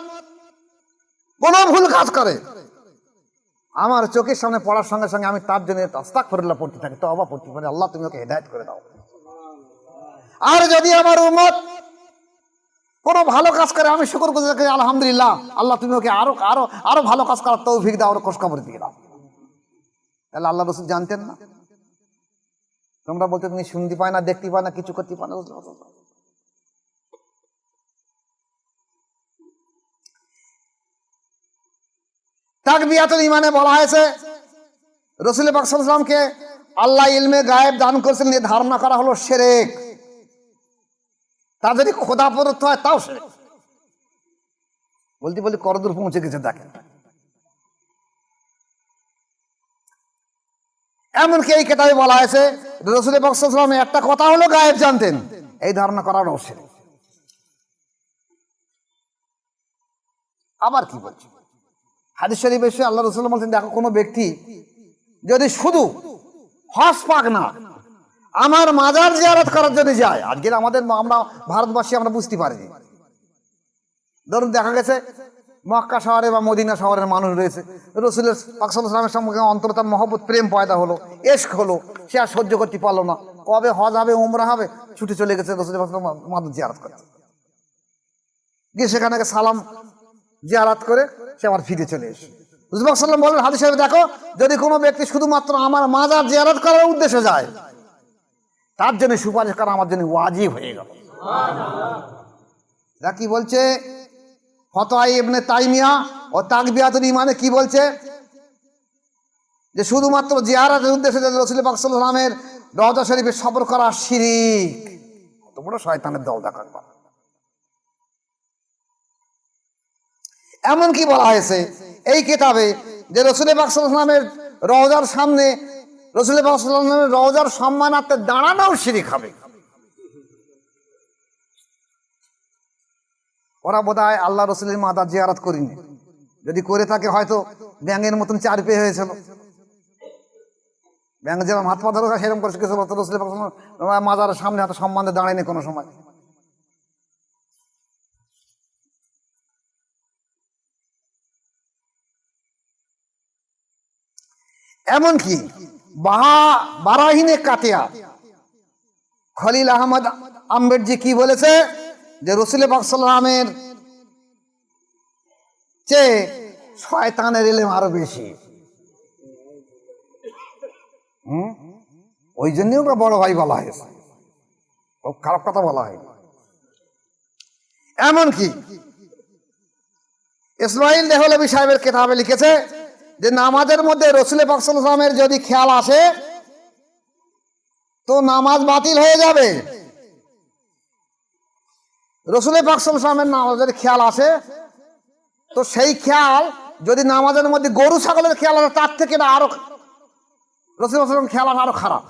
কোনো ভুল কাজ করে, আমার চোখের সামনে পড়ার সঙ্গে সঙ্গে আমি তার জন্য আস্তাগফিরুল্লাহ পড়তে থাকি, তওবা পড়তে পারি, আল্লাহ তুমি ওকে হেদায়েত করে দাও। আর যদি আমার উম্মত কোনো ভালো কাজ করে, আমি শুকর গুজার করি, আলহামদুলিল্লাহ, আল্লাহ তুমি ওকে আরো আরো আরো ভালো কাজ করার তৌফিক দাও, আরো খোশখবর দিয়ে দাও। তাহলে আল্লাহ রসুল জানতেন না? তোমরা বলতে তুমি শুনতে পায় না, দেখতে পায় না, কিছু করতে পায় না। তাকবিয়াতুল ঈমানে বলা হয়েছে রাসূল পাক সাল্লাল্লাহু আলাইহি ওয়াসাল্লামকে আল্লাহ ইলমে গায়েব দান করেছেন, এই ধারণা করা হলো শিরক। তা যদি খোদা প্রদত্ত হয় তাও শিরক। বলতে বলতে করদূর পৌঁছে গেছে দেখেন। এমনকি এই কিতাবে বলা হয়েছে রাসূল পাক সাল্লাল্লাহু আলাইহি ওয়াসাল্লাম একটা কথা হলো গায়েব জানতেন, এই ধারণা করাও শিরক। আবার কি বলছে হাদিস শরীফে এসে আল্লাহ রাসূল বলেন, দেখো কোনো ব্যক্তি যদি শুধু হজ পাক না আমার মাজার জিয়ারত করার জন্য যায়, আজকের আমরা ভারতবাসী আমরা বুঝতে পারিনি। ধরুন দেখা গেছে মক্কা শহরে বা মদিনা শহরের মানুষ রয়েছে, রাসূলের পাক সাল্লাল্লাহু আলাইহি ওয়াসাল্লামের সঙ্গে অন্তরে তার মহব্বত প্রেম পয়দা হলো, ইশক হলো, সে আর সহ্য করতে পারলো না, কবে হজ হবে উমরা হবে ছুটে চলে গেছে রাসূলের পাক সাল্লাল্লাহু আলাইহি ওয়াসাল্লাম মাজার জিয়ারত করতে, গিয়ে সেখানে সালাম জিয়ারত করে সে আবার ফিরে চলে এসে রাসূল পাক সাল্লাল্লাহু আলাইহি ওয়াসাল্লাম বলেন হাদিসে, দেখো যদি কোনো ব্যক্তি শুধুমাত্র আমার মাজার জিয়ারত করার উদ্দেশ্যে যায়, তার জন্য সুপারিশ করা আমার জন্য ওয়াজিব হয়ে গেল। এরা কি বলছে? ফতোয়া ইবনে তাইমিয়া ও তাকবিয়াতুল ঈমানে কি বলছে? যে শুধুমাত্র জিয়ারতের উদ্দেশ্যে রাসূল পাক সাল্লাল্লাহু আলাইহি ওয়াসাল্লামের রওজা শরীফে সফর করা শিরক। কত বড় শয়তানের দল দেখা। এমন কি বলা হয়েছে এই কিতাবে যে রাসূল পাক সাল্লাল্লাহু আলাইহি ওয়াসাল্লামের রওজার সামনে রাসূল পাক সাল্লাল্লাহু আলাইহি ওয়াসাল্লামের রওজার সম্মানার্থে দাঁড়ানোও শিরক হবে। ওরা বোধহয় আল্লাহ রসুলের মাজার জিয়ারত করিনি, যদি করে থাকে হয়তো ব্যাঙের মতন চার পেয়ে হয়েছিল, ব্যাঙ যেরকম হাত পা ধরে সেরকম করে কিছু রসুল মাজারের সামনে হাতে সম্মানে দাঁড়ায়নি কোনো সময়। এমনকি বারাহিনে কাতিয়া খলিল আহমদ আম্বেদজি কি বলেছে যে রাসূল পাক সাল্লাল্লাহু আলাইহি ওয়াসাল্লামের চেয়ে শয়তানের ইলম আরো বেশি। ওই জন্যই ওকে বড় ভাই বলা হয়েছে, খুব খারাপ কথা বলা হয়। এমনকি ইসমাইল দেহলভী সাহেবের কিতাবে লিখেছে যে নামাজের মধ্যে রাসূল পাক সাল্লাল্লাহু আলাইহি ওয়াসাল্লামের যদি খেয়াল আসে তো নামাজ বাতিল হয়ে যাবে। রাসূল পাক সাল্লাল্লাহু আলাইহি ওয়াসাল্লামের নামাজের খেয়াল আসে তো সেই খেয়াল যদি নামাজের মধ্যে গরু ছাগলের খেয়াল আসে তার থেকে না আরো রাসূল সাল্লাল্লাহু আলাইহি ওয়াসাল্লামের খেয়াল আসা আরো খারাপ।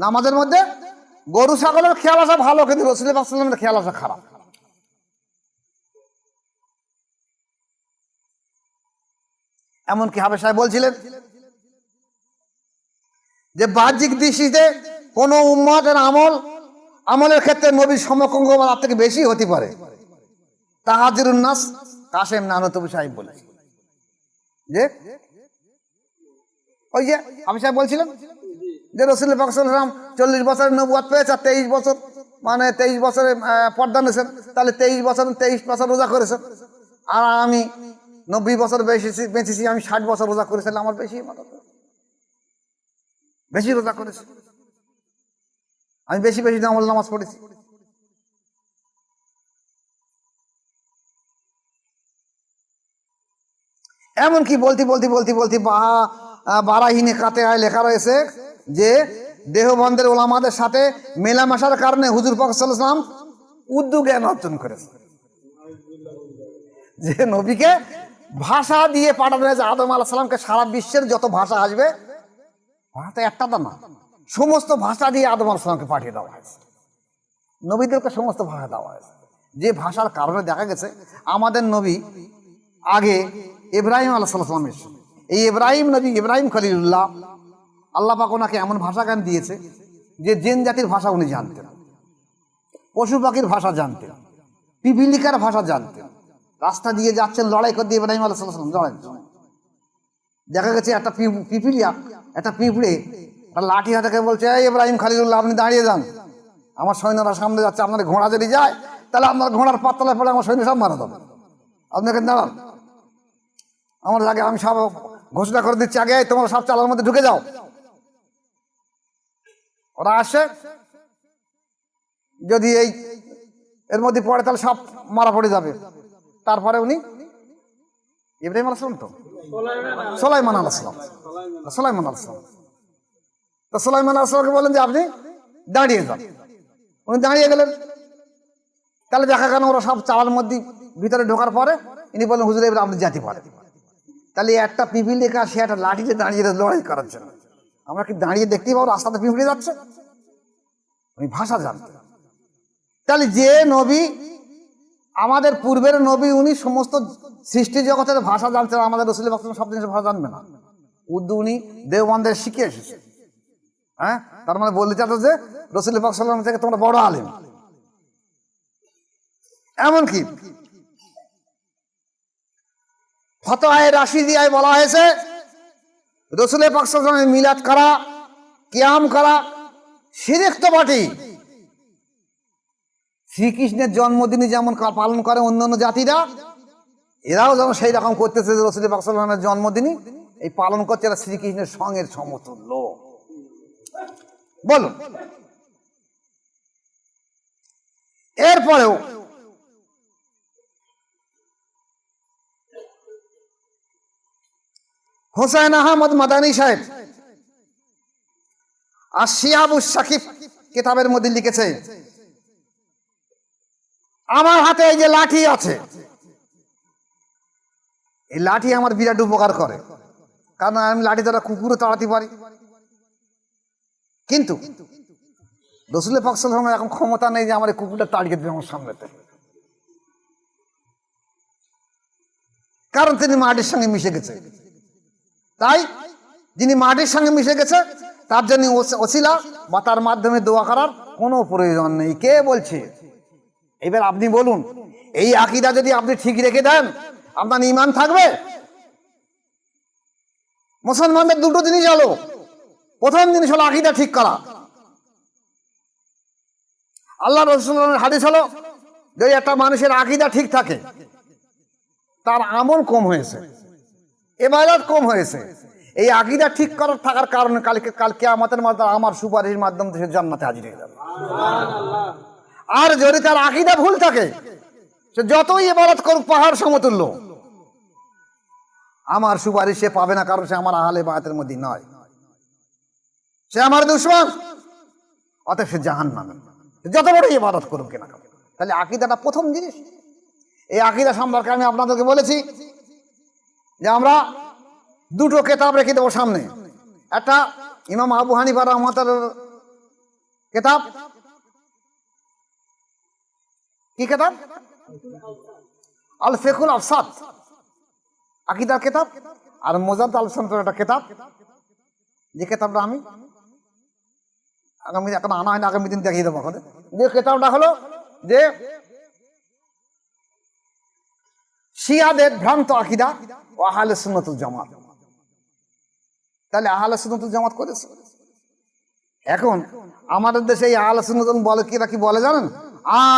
নামাজের মধ্যে গরু ছাগলের খেয়াল আসা ভালো, কিন্তু রাসূল পাক সাল্লাল্লাহু আলাইহি ওয়াসাল্লামের খেয়াল আসা খারাপ। এমনকি হাবেশ সাহেব বলছিলেন যে বাহ্যিক দৃষ্টিতে কোন উম্মতের আমলের ক্ষেত্রে নবীর সমকক্ষ বা তার থেকে বেশি হতে পারে, তাহাজিরুন নাস কাসেম নানতবী সাহেব বলেছে যে ওই যে আমি সাহেব বলছিলেন যে রাসূল পাক সাল্লাল্লাহু আলাইহি ওয়াসাল্লাম 40 বছরের নবুয়ত পেয়েছে, 23 বছর মানে 23 বছরে পর্দা নিয়েছেন, তাহলে 23 বছর রোজা করেছেন। আর আমি 90 বছর বেঁচেছি, আমি 60 বছর রোজা করেছিলাম, আমার বেশি রোজা করেছি, আমি বেশি আমল নামাজ পড়েছি। এমনকি বলতে বারাহিনে কাতে আয় লেখা রয়েছে যে দেহবন্দের ওলামাদের সাথে মেলামেশার কারণে হুজুর পাক সাল্লাল্লাহু আলাইহি ওয়াসাল্লাম উর্দু জ্ঞান অর্জন করেছে। যে নবীকে ভাষা দিয়ে পাঠানো হয়েছে, আদম আলাইহিস সালামকে সারা বিশ্বের যত ভাষা আসবে, ভাষা একটা তো না, সমস্ত ভাষা দিয়ে আদম আলাইহিস সালামকে পাঠিয়ে দেওয়া হয়েছে। নবীদেরকে সমস্ত ভাষা দেওয়া হয়েছে, যে ভাষার কারণে দেখা গেছে আমাদের নবী আগে ইব্রাহিম আলাইহিস সালাম এসেছেন। এই ইব্রাহিম নবী, ইব্রাহিম খলিলুল্লাহ, আল্লাহ পাক ওনাকে এমন ভাষা জ্ঞান দিয়েছে যে জিন জাতির ভাষা উনি জানতেন, পশু পাখির ভাষা জানতেন, পিপিলিকার ভাষা জানতেন। রাস্তা দিয়ে যাচ্ছেন, লড়াই করতে ইব্রাহিম আলাইহিস সালাম লড়াই, দেখা গেছে একটা পিপিলিয়া, একটা পিঁপড়ে একটা লাঠি হাতে বলছে, এই ইব্রাহিম খলিলুল্লাহ আপনি দাঁড়িয়ে যান, আমার সৈন্যরা সামনে যাচ্ছে, আপনার ঘোড়া যদি যায় তাহলে আপনার ঘোড়ার পাতলায় পড়ে আমার সৈন্য সব মারা দেবে, আপনাকে দাঁড়ান, আমার আগে আমি সব ঘোষণা করে দিচ্ছি, আগে তোমরা সব চালার মধ্যে ঢুকে যাও। ওরা আসে, যদি এর মধ্যে পড়ে তাহলে সব মারা পড়ে যাবে। তারপরে উনি ইব্রাহিম আলাইহিস সালাম তো সুলাইমান আলাইহিস সালাম, তো সুলাইমান আলাইহিস সালামকে বলেন যে আপনি দাঁড়িয়ে যান, উনি দাঁড়িয়ে গেলেন। তাহলে দেখা গেল ওরা সব চালার মধ্যে ভিতরে ঢোকার পরে ইনি বললেন, হুজুর এবার আপনি যেতে পারেন। তাহলে একটা পিপিলিকা সে একটা লাঠিতে দাঁড়িয়ে লড়াই করার জন্য, আমরা কি দাঁড়িয়ে দেখতেই পাবো রাস্তাতে পিঁপড়ে যাচ্ছে? উনি ভাষা জানতেন। তাহলে যে নবী আমাদের পূর্বের নবী, উনি সমস্ত সৃষ্টি জগতের ভাষা জানতেন, আমাদের রাসূল পাক সব জিনিসের ভাষা জানবে না। উর্দু উনি দেওবন্দের শিখে এসেছে। হ্যাঁ, তার মানে বলতে চাচ্ছ যে রাসূল পাক সাল্লাল্লাহু আলাইহি ওয়াসাল্লাম থেকে তোমরা বড় আলেম। এমনকি ফতোয়ায়ে রাশিদিয়ায় বলা হয়েছে রাসূল পাক সাল্লাল্লাহু আলাইহি ওয়াসাল্লামের মিলাদ করা, কিয়াম করা শিরক তো বটেই, শ্রীকৃষ্ণের জন্মদিনে যেমন পালন করে অন্যান্য জাতিরা, এরাও যেমন সেই রকম করতেছে। রাসূল পাক সাল্লাল্লাহু আলাইহি ওয়াসাল্লামের জন্মদিনই এই পালন করছে, এরা শ্রীকৃষ্ণের সঙ্গের সমতুল্য। বলুন, এরপরেও হোসেন আহমদ মাদানী সাহেব আর শিহাবুস সাকিব কিতাবের মধ্যে লিখেছে, আমার হাতে এই যে লাঠি আছে, এই লাঠি আমার বিরাট উপকার করে, কারণ আমি লাঠি দ্বারা কুকুরও তাড়াতে পারি। কিন্তু রাসূল পাক সাল্লাল্লাহু আলাইহি ওয়াসাল্লামের এখন ক্ষমতা নেই যে আমার এই কুকুরটা তাড়িয়ে দেবে আমার সামনেতে, কারণ তিনি মাটির সঙ্গে মিশে গেছে। তাই যিনি মাটির সঙ্গে মিশে গেছে তার জন্য ওসিলা বা তার মাধ্যমে দোয়া করার কোনো প্রয়োজন নেই। কে বলছে? এবার আপনি বলুন, এই আকীদা যদি আপনি ঠিক রেখে দেন, আপনার ঈমান থাকবে? মুসলমানদের দুটো জিনিস হলো, প্রথম জিনিস হলো আকীদা ঠিক করা। আল্লাহ রাসূলের হাদিস হলো, যদি একটা মানুষের আকীদা ঠিক থাকে, তার আমল কম হয়েছে, ইবাদত কম হয়েছে। এই আকীদা ঠিক করার থাকার কারণে কাল কিয়ামতের মাঠে আমার সুপারিশের মাধ্যমে সে জান্নাতে হাজির হয়ে যাবে। আর যদি তার আকীদা ভুল থাকে, সে যতই ইবাদত করুক পাহাড় সমতুল্য, আমার সুপারিশ সে পাবে না, কারণ সে আমার আহলে বায়াতের মধ্যে নয়, সে আমার দুশমন, অতএব সে জাহান্নামে, যত বড় ইবাদত করুক কিনা। তাহলে আকীদাটা প্রথম জিনিস। এই আকীদা সম্পর্কে আমি আপনাদেরকে বলেছি যে আমরা দুটো কিতাব রেখে দেবো সামনে। একটা ইমাম আবু হানিফা রাহমাতুল্লাহ কিতাব, কি কিতাব? আল ফিকহুল আফসাদ, আকীদার কিতাব। আর মুজাদ্দ আল সামসুর একটা কিতাব, যে কিতাবটা আমি আগামী এখন আনা হয় না, আগামী দিন দেখিয়ে দেবো। যে কিতাবটা হলো যে শিয়াদের ভ্রান্ত আকীদা ও আহলে সুন্নাতুল জামাত। তাহলে আহলে সুন্নাতুল জামাত করেছে। এখন আমাদের দেশে এই আহলে সুন্নাতুল বলে কিরা কি বলে জানেন?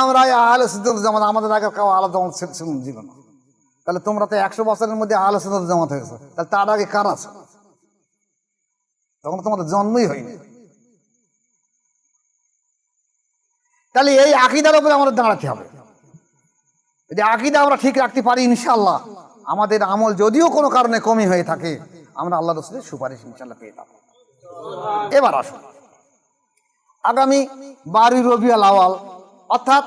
আমরা আহলে সুন্নাতুল জামাত, আমাদের আগে কেউ আহলে জামাত ছিল না। তাহলে তোমরা তো 100 বছরের মধ্যে আহলে সুন্নাতুল জামাত হয়েছে, তাহলে তার আগে কারা আছে? তখন তোমাদের জন্মই হয়নি। তাহলে এই আকীদার উপরে আমাদের দাঁড়াতে হবে। যদি আকীদা আমরা ঠিক রাখতে পারি, ইনশাআল্লাহ আমাদের আমল যদিও কোনো কারণে কমই হয়ে থাকে, আমরা আল্লাহ রাসূলের সুপারিশ ইনশাআল্লাহ পেয়ে থাকবো। এবার আসুন, আগামী 12 রবিউল আউয়াল অর্থাৎ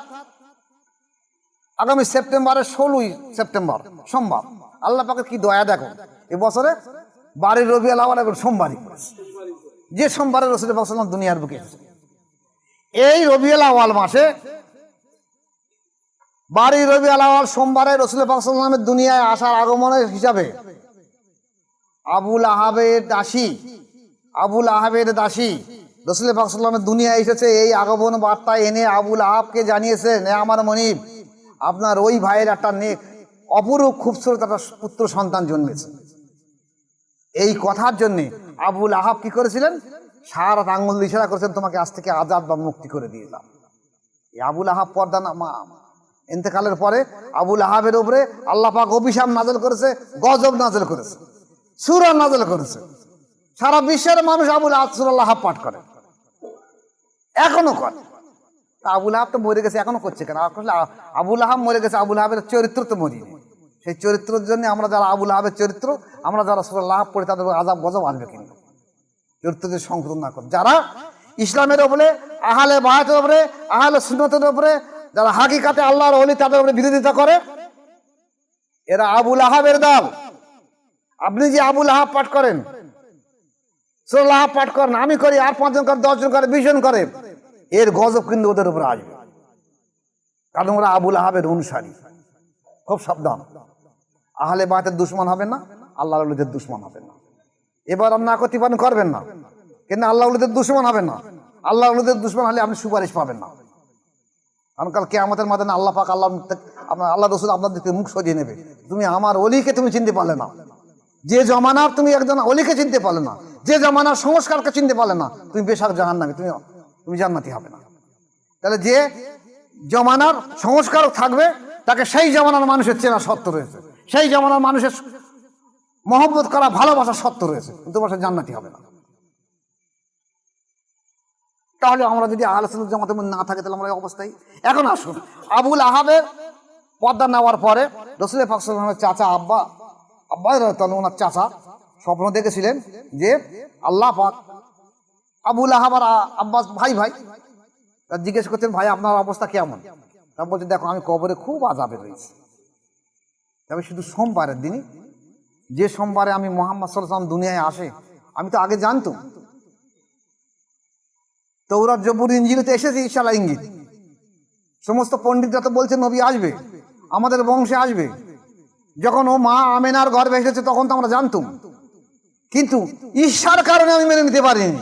আগামী সেপ্টেম্বরের 16 সেপ্টেম্বর সোমবার, আল্লাহ পাকের কি দয়া দেখো, এবছরে 12 রবিউল আউয়াল এবং সোমবারই পড়েছে, যে সোমবারে রাসূল পাক সাল্লাল্লাহু আলাইহি ওয়াসাল্লাম দুনিয়ার বুকে এসেছেন। এই রবিউল আউয়াল মাসে 12 রবিউল আউয়াল সোমবারে রাসূল পাক সাল্লাল্লাহু আলাইহি ওয়াসাল্লামের দুনিয়ায় আসার আগমনের হিসাবে আবুল আহাবের দাসী রাসূল পাক সাল্লাল্লাহু আলাইহি ওয়াসাল্লামের দুনিয়ায় এসেছে। এই আগমন বার্তা এনে আবুল আহাবকে জানিয়েছেন, হে আমার মনিব, আপনার ওই ভাইয়ের একটা নেক অপরূপ খুবসুরত একটা পুত্র সন্তান জন্মেছে। এই কথার জন্যে আবুল আহাব কি করেছিলেন? সারা রাত আঙ্গুল দিয়ে ইশারা করেছেন, তোমাকে আজ থেকে আজাদ বা মুক্তি করে দিলাম। এই আবুল আহাব পর্দা ইন্তেকালের পরে আবুল আহাবের উপরে আল্লাহ পাক অভিশাপ নাযিল করেছে, গজব নাযিল করেছে, সূরা নাযিল করেছে। সারা বিশ্বের মানুষ আবুল আহাব পাঠ করে, এখনো করে। আবুল আহাব তো মরে গেছে, এখনো করছে কেন? আবুল আহাব মরে গেছে, আবুল আহাবের চরিত্র তো মরিনি। সেই চরিত্রের জন্য আমরা যারা আবুল আহাবের চরিত্র, আমরা যারা সূরা লাহাব পড়ি, তাদের আযাব গজব আসবে কিন্তু চরিত্র যদি সংশোধন না করে। যারা ইসলামের উপরে, আহলে বায়াতের উপরে, আহলে সুন্নতের উপরে, যারা হাকিকাতে আল্লাহর ওলি, তাদের উপরে বিরোধিতা করে, এরা আবুল আহাবের দল। আপনি যে আবুল আহাব পাঠ করেন, সূরা লাহাব পাঠ করেন, আমি করি, আর 5 জন করে, 10 জন করে, 20 জন করে, এর গজব কিন্তু ওদের উপরে আসবে, কারণ ওরা আবুল আহাবের অনুসারী। খুব সাবধান, আহলে বায়াতের দুশমন হবেন না, আল্লাহর ওলিদের দুশমন হবেন না। এবার আপনার করতে পারেন, করবেন না, কিন্তু আল্লাহ ওলিদের দুশমন হবেন না। আল্লাহ ওলিদের দুশমন হলে আপনি সুপারিশ পাবেন না, কারণ কাল কিয়ামতের ময়দানে আল্লাহ পাক আল্লাহ রাসূল আপনার দিকে মুখ সরিয়ে নেবে। তুমি আমার ওলিকে তুমি চিনতে পারলে না, যে জমানার তুমি একজন ওলিকে চিনতে পারলে না, যে জমানার সংস্কারকে চিনতে পারলে না, তুমি বেশাক জাহান্নামী, তুমি জান্নাতি হবে না। তাহলে যে জমানার সংস্কার থাকবে, তাকে সেই জমানার মানুষের চেনা সত্য রয়েছে, সেই জমানার মানুষের মহব্বত করা, ভালোবাসা সত্য রয়েছে, কিন্তু তোমার জান্নাতি হবে না। তাহলে আমরা যদি আহলে সুন্নাত জামাতের মধ্যে না থাকে, তাহলে আমরা এই অবস্থায়। এখন আসুন, আবুল আহাবের পর্দা নেওয়ার পরে রাসূল পাক সাল্লাল্লাহু আলাইহি ওয়াসাল্লামের চাচা আব্বা রাদিয়াল্লাহু আনহু, ওনার চাচা স্বপ্ন দেখেছিলেন যে আল্লাহ পাক আবুল আহাব আর আব্বাস ভাই জিজ্ঞেস করছেন, ভাই আপনার অবস্থা কেমন? তা বলছে, দেখো আমি কবরে খুব আযাবে রয়েছি, তবে শুধু সোমবারের দিনই, যে সোমবারে আমি মুহাম্মদ সাল্লাল্লাহু আলাইহি ওয়াসাল্লাম দুনিয়ায় আসে, আমি তো আগে জানতাম, তৌরাত জবুর ইনজিলে এসেছে ইশারা ইঙ্গিত, সমস্ত পণ্ডিতরা তো বলছে নবী আসবে, আমাদের বংশে আসবে। যখন ও মা আমেনার গর্ভে এসেছে তখন তো আমরা জানতাম, কিন্তু ঈর্ষার কারণে আমি মেনে নিতে পারিনি।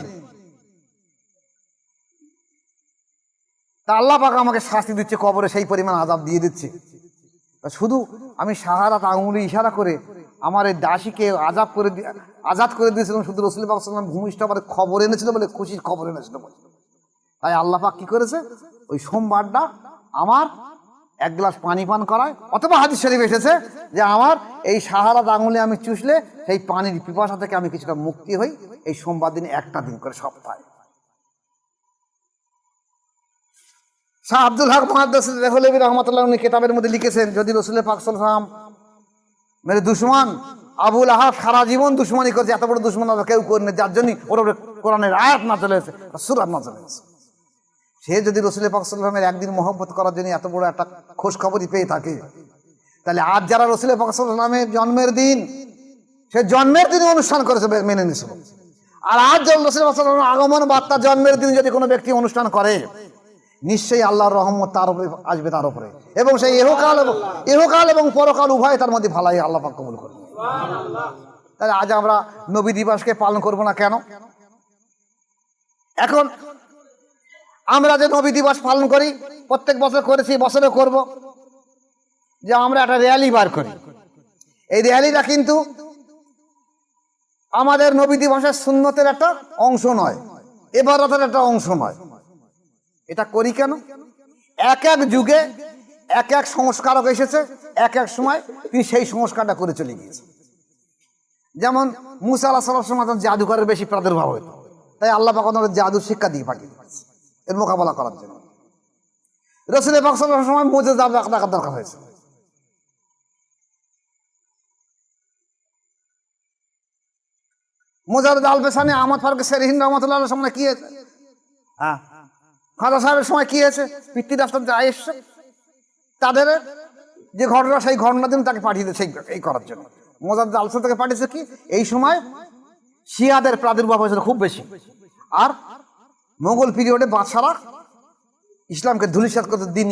তা আল্লাহ পাক আমাকে শাস্তি দিচ্ছে, কবরে সেই পরিমাণ আযাব দিয়ে দিচ্ছে। শুধু আমি শাহাদাত আঙুলে ইশারা করে আমার এই দাসীকে আজাদ করে দিয়েছিলাম, শুধু রাসূল পাক সাল্লাল্লাহু আলাইহি ওয়াসাল্লাম ভূমিষ্ঠ আমার খবর এনেছিল বলে, খুশির খবর এনেছিল বলে। তাই আল্লাহ পাক কি করেছে, ওই সোমবারটা আমার 1 গ্লাস পানি পান করায়, অথবা হাদিস শরীফ এসেছে যে আমার এই শাহাদাত আঙুলে আমি চুষলে সেই পানির পিপাসা থেকে আমি কিছুটা মুক্তি হই, এই সোমবার দিন একটা দিন করে সপ্তাহে। শাহ আব্দুল হক মুহাদ্দিস দেহলভী রাহমাতুল্লাহ উনি কিতাবের মধ্যে লিখেছেন, যদি রাসূল পাক সাল্লাল্লাহু আলাইহি ওয়াসাল্লাম মেরে দুশমন আবুল আহাব সারা জীবন দুশমনী করেছে, এত বড় দুশমন আর কেউ করেনি, যার জন্য ওর উপরে কোরআনের আয়াত নাযিল হয়েছে, সূরা নাযিল হয়েছে। সে যদি রাসূল পাক সাল্লাল্লাহু আলাইহি ওয়াসাল্লামের একদিন মহব্বত করার জন্য এত বড় একটা খোঁজ খবরই পেয়ে থাকে, তাহলে আজ যারা রাসূল পাক সাল্লাল্লাহু আলাইহি ওয়াসাল্লামের জন্মের দিন, সে জন্মের দিন অনুষ্ঠান করেছে, মেনে নিয়েছিল, আর আজ রাসূল পাক সাল্লাল্লাহু আলাইহি ওয়াসাল্লামের আগমন বার্তা জন্মের দিন যদি কোনো ব্যক্তি অনুষ্ঠান করে, নিশ্চয়ই আল্লাহর রহমত তার উপরে আসবে, তার উপরে, এবং সেই ইহকাল এবং পরকাল উভয় তার মধ্যে ভালাই আল্লাহ পাক কবুল করবে। তাহলে আজ আমরা নবী দিবসকে পালন করব না কেন? এখন আমরা যে নবী দিবস পালন করি, প্রত্যেক বছর করেছি, বছরে করব, যে আমরা একটা র্যালি বার করি, এই র্যালিটা কিন্তু আমাদের নবী দিবসের সুন্নতের একটা অংশ নয়, ইবাদতের একটা অংশ নয়। এটা করি কেন? এক এক যুগে এক এক সংস্কারক এসেছে, এক এক সময় তিনি সেই সংস্কারটা করে চলে গিয়েছে। যেমন মুসা আলাইহিস সালামের সময় জাদুকরের বেশি প্রাদুর্ভাব হতো, তাই আল্লাহ পাক ওনাকে জাদু শিক্ষা দিয়ে পাঠিয়ে দিয়েছে এর মোকাবেলা করার জন্য। রাসূল পাক সাল্লাল্লাহু আলাইহি ওয়াসাল্লামের সময় মুজিজা দেখার দরকার হয়েছে। মুজাহিদ আল বেসানি আহমদ ফারুক সেরহিন রহমাতুল্লাহ আলাইহির সময় কি হয়েছে? হ্যাঁ, খাজা সাহেবের সময় কি হয়েছে? পিতৃ রাষ্ট্র যা এসছে তাদের যে ঘটনা, সেই ঘটনা দিন তাকে পাঠিয়ে দিয়েছে এই করার জন্য। মুজাহিদ আল থেকে পাঠিয়েছে কি, এই সময় শিয়াদের প্রাদুর্ভাব হয়েছিল খুব বেশি, আর মোগল পিরিয়ডে বাদশারা ইসলামকে ধূলিসাৎ করতে দিন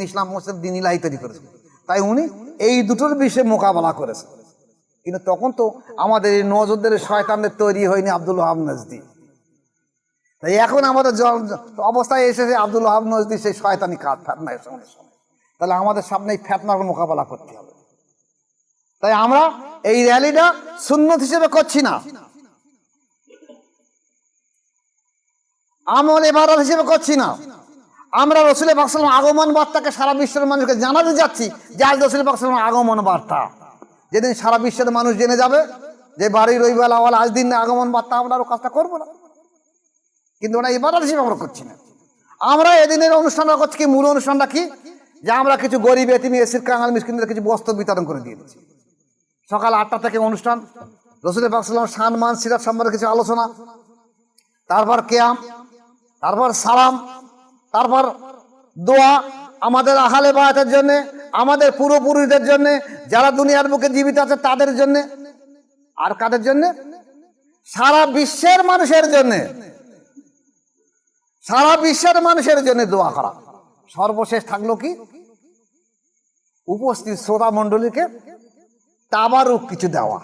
ইসলাম দিন ইলাহি তৈরি করেছে, তাই উনি এই দুটোর বিষয়ে মোকাবেলা করেছে। কিন্তু তখন তো আমাদের এই নজরদের শয়তানদের তৈরি হয়নি আব্দুল ওহাব নজদি, তাই এখন আমাদের অবস্থায় এসেছে আব্দুল ওহাব নজদি সেই শয়তানি কাজ ফেতনা সময়। তাহলে আমাদের সামনে এই ফেতনার মোকাবেলা করতে হবে। তাই আমরা এই র্যালিটা সুন্নত হিসেবে করছি না, আমল ইবাদত হিসেবে করছি না। আমরা রাসূল পাক সাল্লাল্লাহু আলাইহি ওয়াসাল্লাম আগমন বার্তাকে সারা বিশ্বের মানুষকে জানাতে যাচ্ছি যে আজ রাসূল পাক সাল্লাল্লাহু আলাইহি ওয়াসাল্লাম আগমন বার্তা। যেদিন সারা বিশ্বের মানুষ জেনে যাবে যে বাড়ি রবিবার আওয়াল আজ দিন আগমন বার্তা, আমরা আরো কাজটা করবো না। কিন্তু ওটা ইবাদত হিসেবে আমরা করছি না। আমরা এদিনের অনুষ্ঠানটা করছি কি, মূল অনুষ্ঠানটা কি, যে আমরা কিছু গরিব এতিম এসির কাঙাল মিসকিনদের কিছু বস্ত্র বিতরণ করে দিয়ে দিচ্ছি। সকাল 8টা থেকে অনুষ্ঠান, রাসূল পাক সাল্লাল্লাহু আলাইহি ওয়াসাল্লাম শান মান সিরাত সম্পর্কে কিছু আলোচনা, তারপর কিয়াম, তারপর সালাম, তারপর দোয়া আমাদের আহলে বায়াতের জন্য, আমাদের পূর্বপুরুষদের জন্য, যারা দুনিয়ার বুকে জীবিত আছে তাদের জন্য, আর কাদের জন্য? সারা বিশ্বের মানুষের জন্য, সারা বিশ্বের মানুষের জন্য দোয়া করা। সর্বশেষ থাকলো কি, উপস্থিত শ্রোতা মণ্ডলীকে তাবারুক কিছু দেওয়া।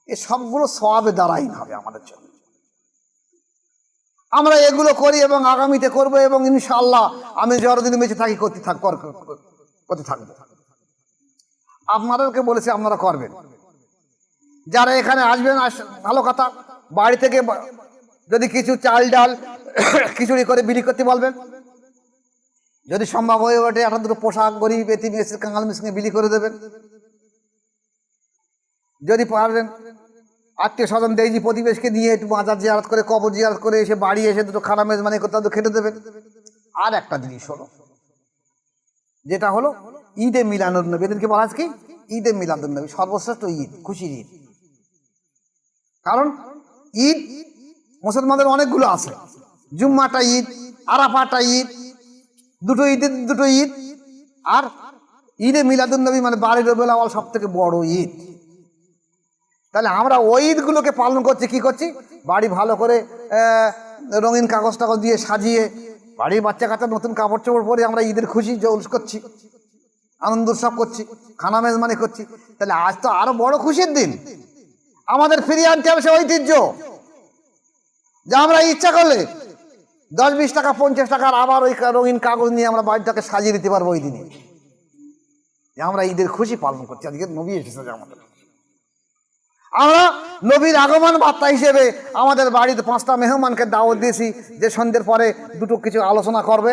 এই সবগুলো সওয়াবে দাঁড়াই হবে আমাদের জন্য। আমরা এগুলো করি এবং আগামীতে করব, এবং ইনশাআল্লাহ আমি যতদিন বেঁচে থাকি করতে থাকবো। আপনাদেরকে বলেছি আপনারা করবেন। যারা এখানে আসবেন ভালো কথা, বাড়ি থেকে যদি কিছু চাল ডাল খিচুড়ি করে বিলি করতে বলবেন, যদি সম্ভব হয়ে ওঠে একটা দুটো পোশাক গরিব এতিম এসির কাঙাল মিসকিনকে বিলি করে দেবেন। যদি পারবেন আত্মীয় স্বজন দেইজি প্রতিবেশকে নিয়ে একটু মাজার জিয়ারত করে, কবর জিয়ারত করে এসে বাড়ি এসে দুটো খানা মেজবানি করতে তাদের খেতে দেবেন। আর একটা জিনিস হলো, যেটা হলো ঈদে মিলাদুন্নবী। এদেরকে বলা আছে কি, ঈদে মিলাদুন্নবী, সর্বশ্রেষ্ঠ ঈদ, খুশির ঈদ। কারণ ঈদ মুসলমানদের অনেকগুলো আছে, জুম্মাটা ঈদ, আরাফাটা ঈদ, দুটো ঈদ। আর ঈদে মিলাদুন্নবী মানে বাড়ি রবিউল আউয়াল সব থেকে বড় ঈদ। তাহলে আমরা ওই ঈদগুলোকে পালন করছি, কি করছি, বাড়ি ভালো করে রঙিন কাগজ টাগজ দিয়ে সাজিয়ে, বাড়ির বাচ্চা কাচ্চা নতুন কাপড় চোপড় পরে আমরা ঈদের খুশি জৌলুস করছি, আনন্দ উৎসব করছি, খানা মেজবানি করছি। তাহলে আজ তো আরো বড় খুশির দিন, আমাদের ফিরিয়ে আনতে হবে সে ঐতিহ্য, যা আমরা ইচ্ছা করলে 10-20 টাকা 50 টাকার আবার ওই রঙিন কাগজ নিয়ে আমরা বাড়িটাকে সাজিয়ে দিতে পারবো ওই দিনে। আমরা ঈদের খুশি পালন করছি, আজকে নবী এসেছে আমাদের। আমরা নবীর আগমন বার্তা হিসেবে আমাদের বাড়িতে 5টা মেহমানকে দাওয়াত দিয়েছি, যে সন্ধ্যের পরে দুটো কিছু আলোচনা করবে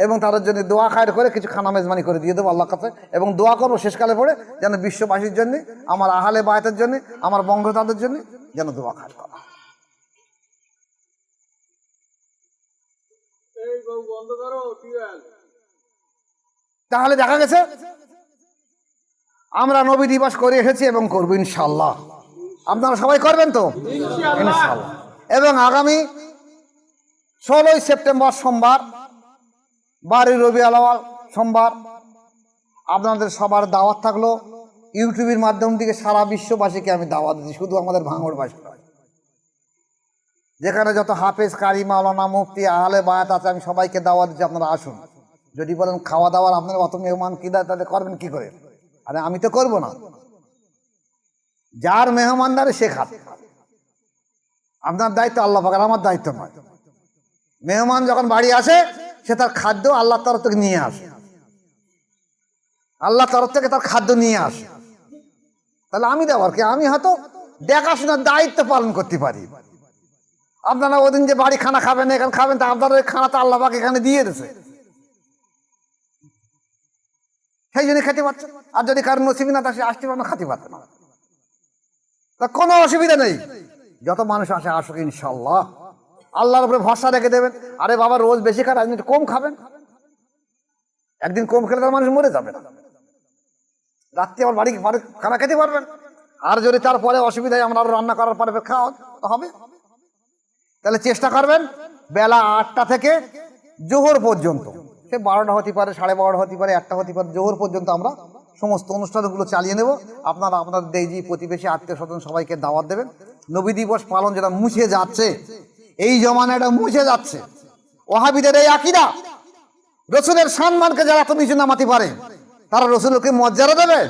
এবং তাদের জন্য দোয়া খায়ের করে কিছু খানা মেজবানি করে দিয়ে দেবো আল্লাহর কাছে, এবং দোয়া করবো শেষকালে পড়ে যেন বিশ্ববাসীর জন্য, আমার আহলে বায়াতের জন্য, আমার বংশধরদের জন্য যেন দোয়া খায়ের করা। তাহলে দেখা গেছে আমরা নবী দিবস করে এসেছি এবং করবো ইনশাআল্লাহ। আপনারা সবাই করবেন তো ইনশাআল্লাহ। এবং আগামী 16ই সেপ্টেম্বর সোমবার, 12 রবিউল আউয়াল সোমবার, আপনাদের সবার দাওয়াত থাকলো। ইউটিউবের মাধ্যম থেকে সারা বিশ্ববাসীকে আমি দাওয়াত দিচ্ছি, শুধু আমাদের ভাঙড়বাসী নয়, যেখানে যত হাফেজ, কারি, মাওলানা, মুফতি, আহলে বায়াত আছে, আমি সবাইকে দাওয়াত দিচ্ছি আপনারা আসুন। যদি বলেন খাওয়া দাওয়ার আপনার অত মেহমান কি দেয়, তাহলে করবেন কি করে? আরে আমি তো করবো না, যার মেহমানদারি সে খাবে, আপনার দায়িত্ব, আল্লাহ পাকের, আমার দায়িত্ব নয়। মেহমান যখন বাড়ি আসে সে তার খাদ্য আল্লাহর তরফ থেকে নিয়ে আসে, আল্লাহর তরফ থেকে তার খাদ্য নিয়ে আসে। তাহলে আমি দেওয়ার কি, আমি হয়তো দেখাশোনার দায়িত্ব পালন করতে পারি। আপনারা ওদিন যে বাড়ি খানা খাবেন, এখানে খাবেন, তা আপনার ওই খানা তো আল্লাহ পাক এখানে দিয়ে দিয়েছে, সেই জন্য খেতে পারছেন। আর যদি কারণ নসিবি না থাকে আসতে পারেন, খেতে পারতেন না, তা কোনো অসুবিধা নেই। যত মানুষ আসে আসুক ইনশাল্লাহ, আল্লাহর উপরে ভরসা রেখে দেবেন। আরে বাবা রোজ বেশি খান, একদিন কম খাবেন, একদিন কম খেলে তার মানুষ মরে যাবে না, রাত্রে আবার বাড়ি খানা খেতে পারবেন। আর যদি তারপরে অসুবিধায় আমরা আরো রান্না করার পরে খাওয়া হবে, তাহলে চেষ্টা করবেন বেলা 8টা থেকে জোহর পর্যন্ত, সে 12টা হতে পারে, 12:30 হতে পারে, 1টা হতে পারে, জোহর পর্যন্ত আমরা সমস্ত অনুষ্ঠানগুলো চালিয়ে নেব। আপনারা আপনাদের দেশি প্রতিবেশী আত্মীয় স্বজন সবাইকে দাওয়াত দেবেন। নবী দিবস পালন যেটা মুছে যাচ্ছে, এই জমানাটা মুছে যাচ্ছে। ওয়াহাবিদের এই আকীদা, রসুলের সম্মানকে যারা এত নিচু নামাতে পারে, তারা রসুলকে মর্যাদা দেবে,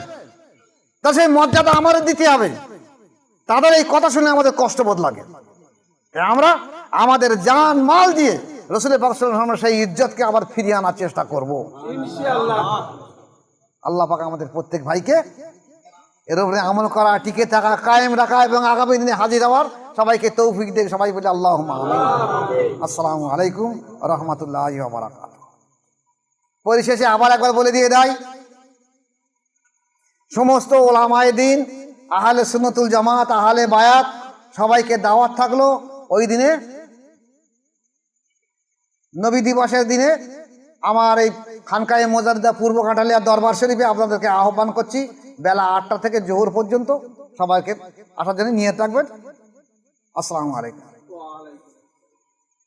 তা সেই মর্যাদা আমাদের দিতে হবে। তাদের এই কথা শুনে আমাদের কষ্টবোধ লাগে। আমরা আমাদের জান মাল দিয়ে রসুলের পাক সাল্লাল্লাহু আলাইহি ওয়াসাল্লামের সেই ইজ্জতকে আবার ফিরিয়ে আনার চেষ্টা করব ইনশাআল্লাহ। আল্লাহ পাক আমাদের প্রত্যেক ভাইকে এর উপরে আমল করা, টিকে থাকা, কায়েম রাখা এবং আগামী দিনে হাজির হওয়ার সবাইকে তৌফিক দেয়। সবাই বলে আল্লাহুম্মা আমিন। আসসালামু আলাইকুম ওয়া রাহমাতুল্লাহি ওয়া বারাকাতুহু। পরিশেষে আবার একবার বলে দিয়ে দেয়, সমস্ত ওলামায়ে দ্বীন, আহলে সুন্নাতুল জামাত, আহলে বায়াত সবাইকে দাওয়াত থাকলো ওই দিনে, নবী দিবসের দিনে আমার এই খানকায়ে মোজাদ্দেদা পূর্ব কাঁঠালিয়া দরবার শরীফে আপনাদেরকে আহ্বান করছি। বেলা 8টা থেকে জোহর পর্যন্ত সবাইকে আসার জন্য নিয়ত রাখবেন। আসসালামু আলাইকুম।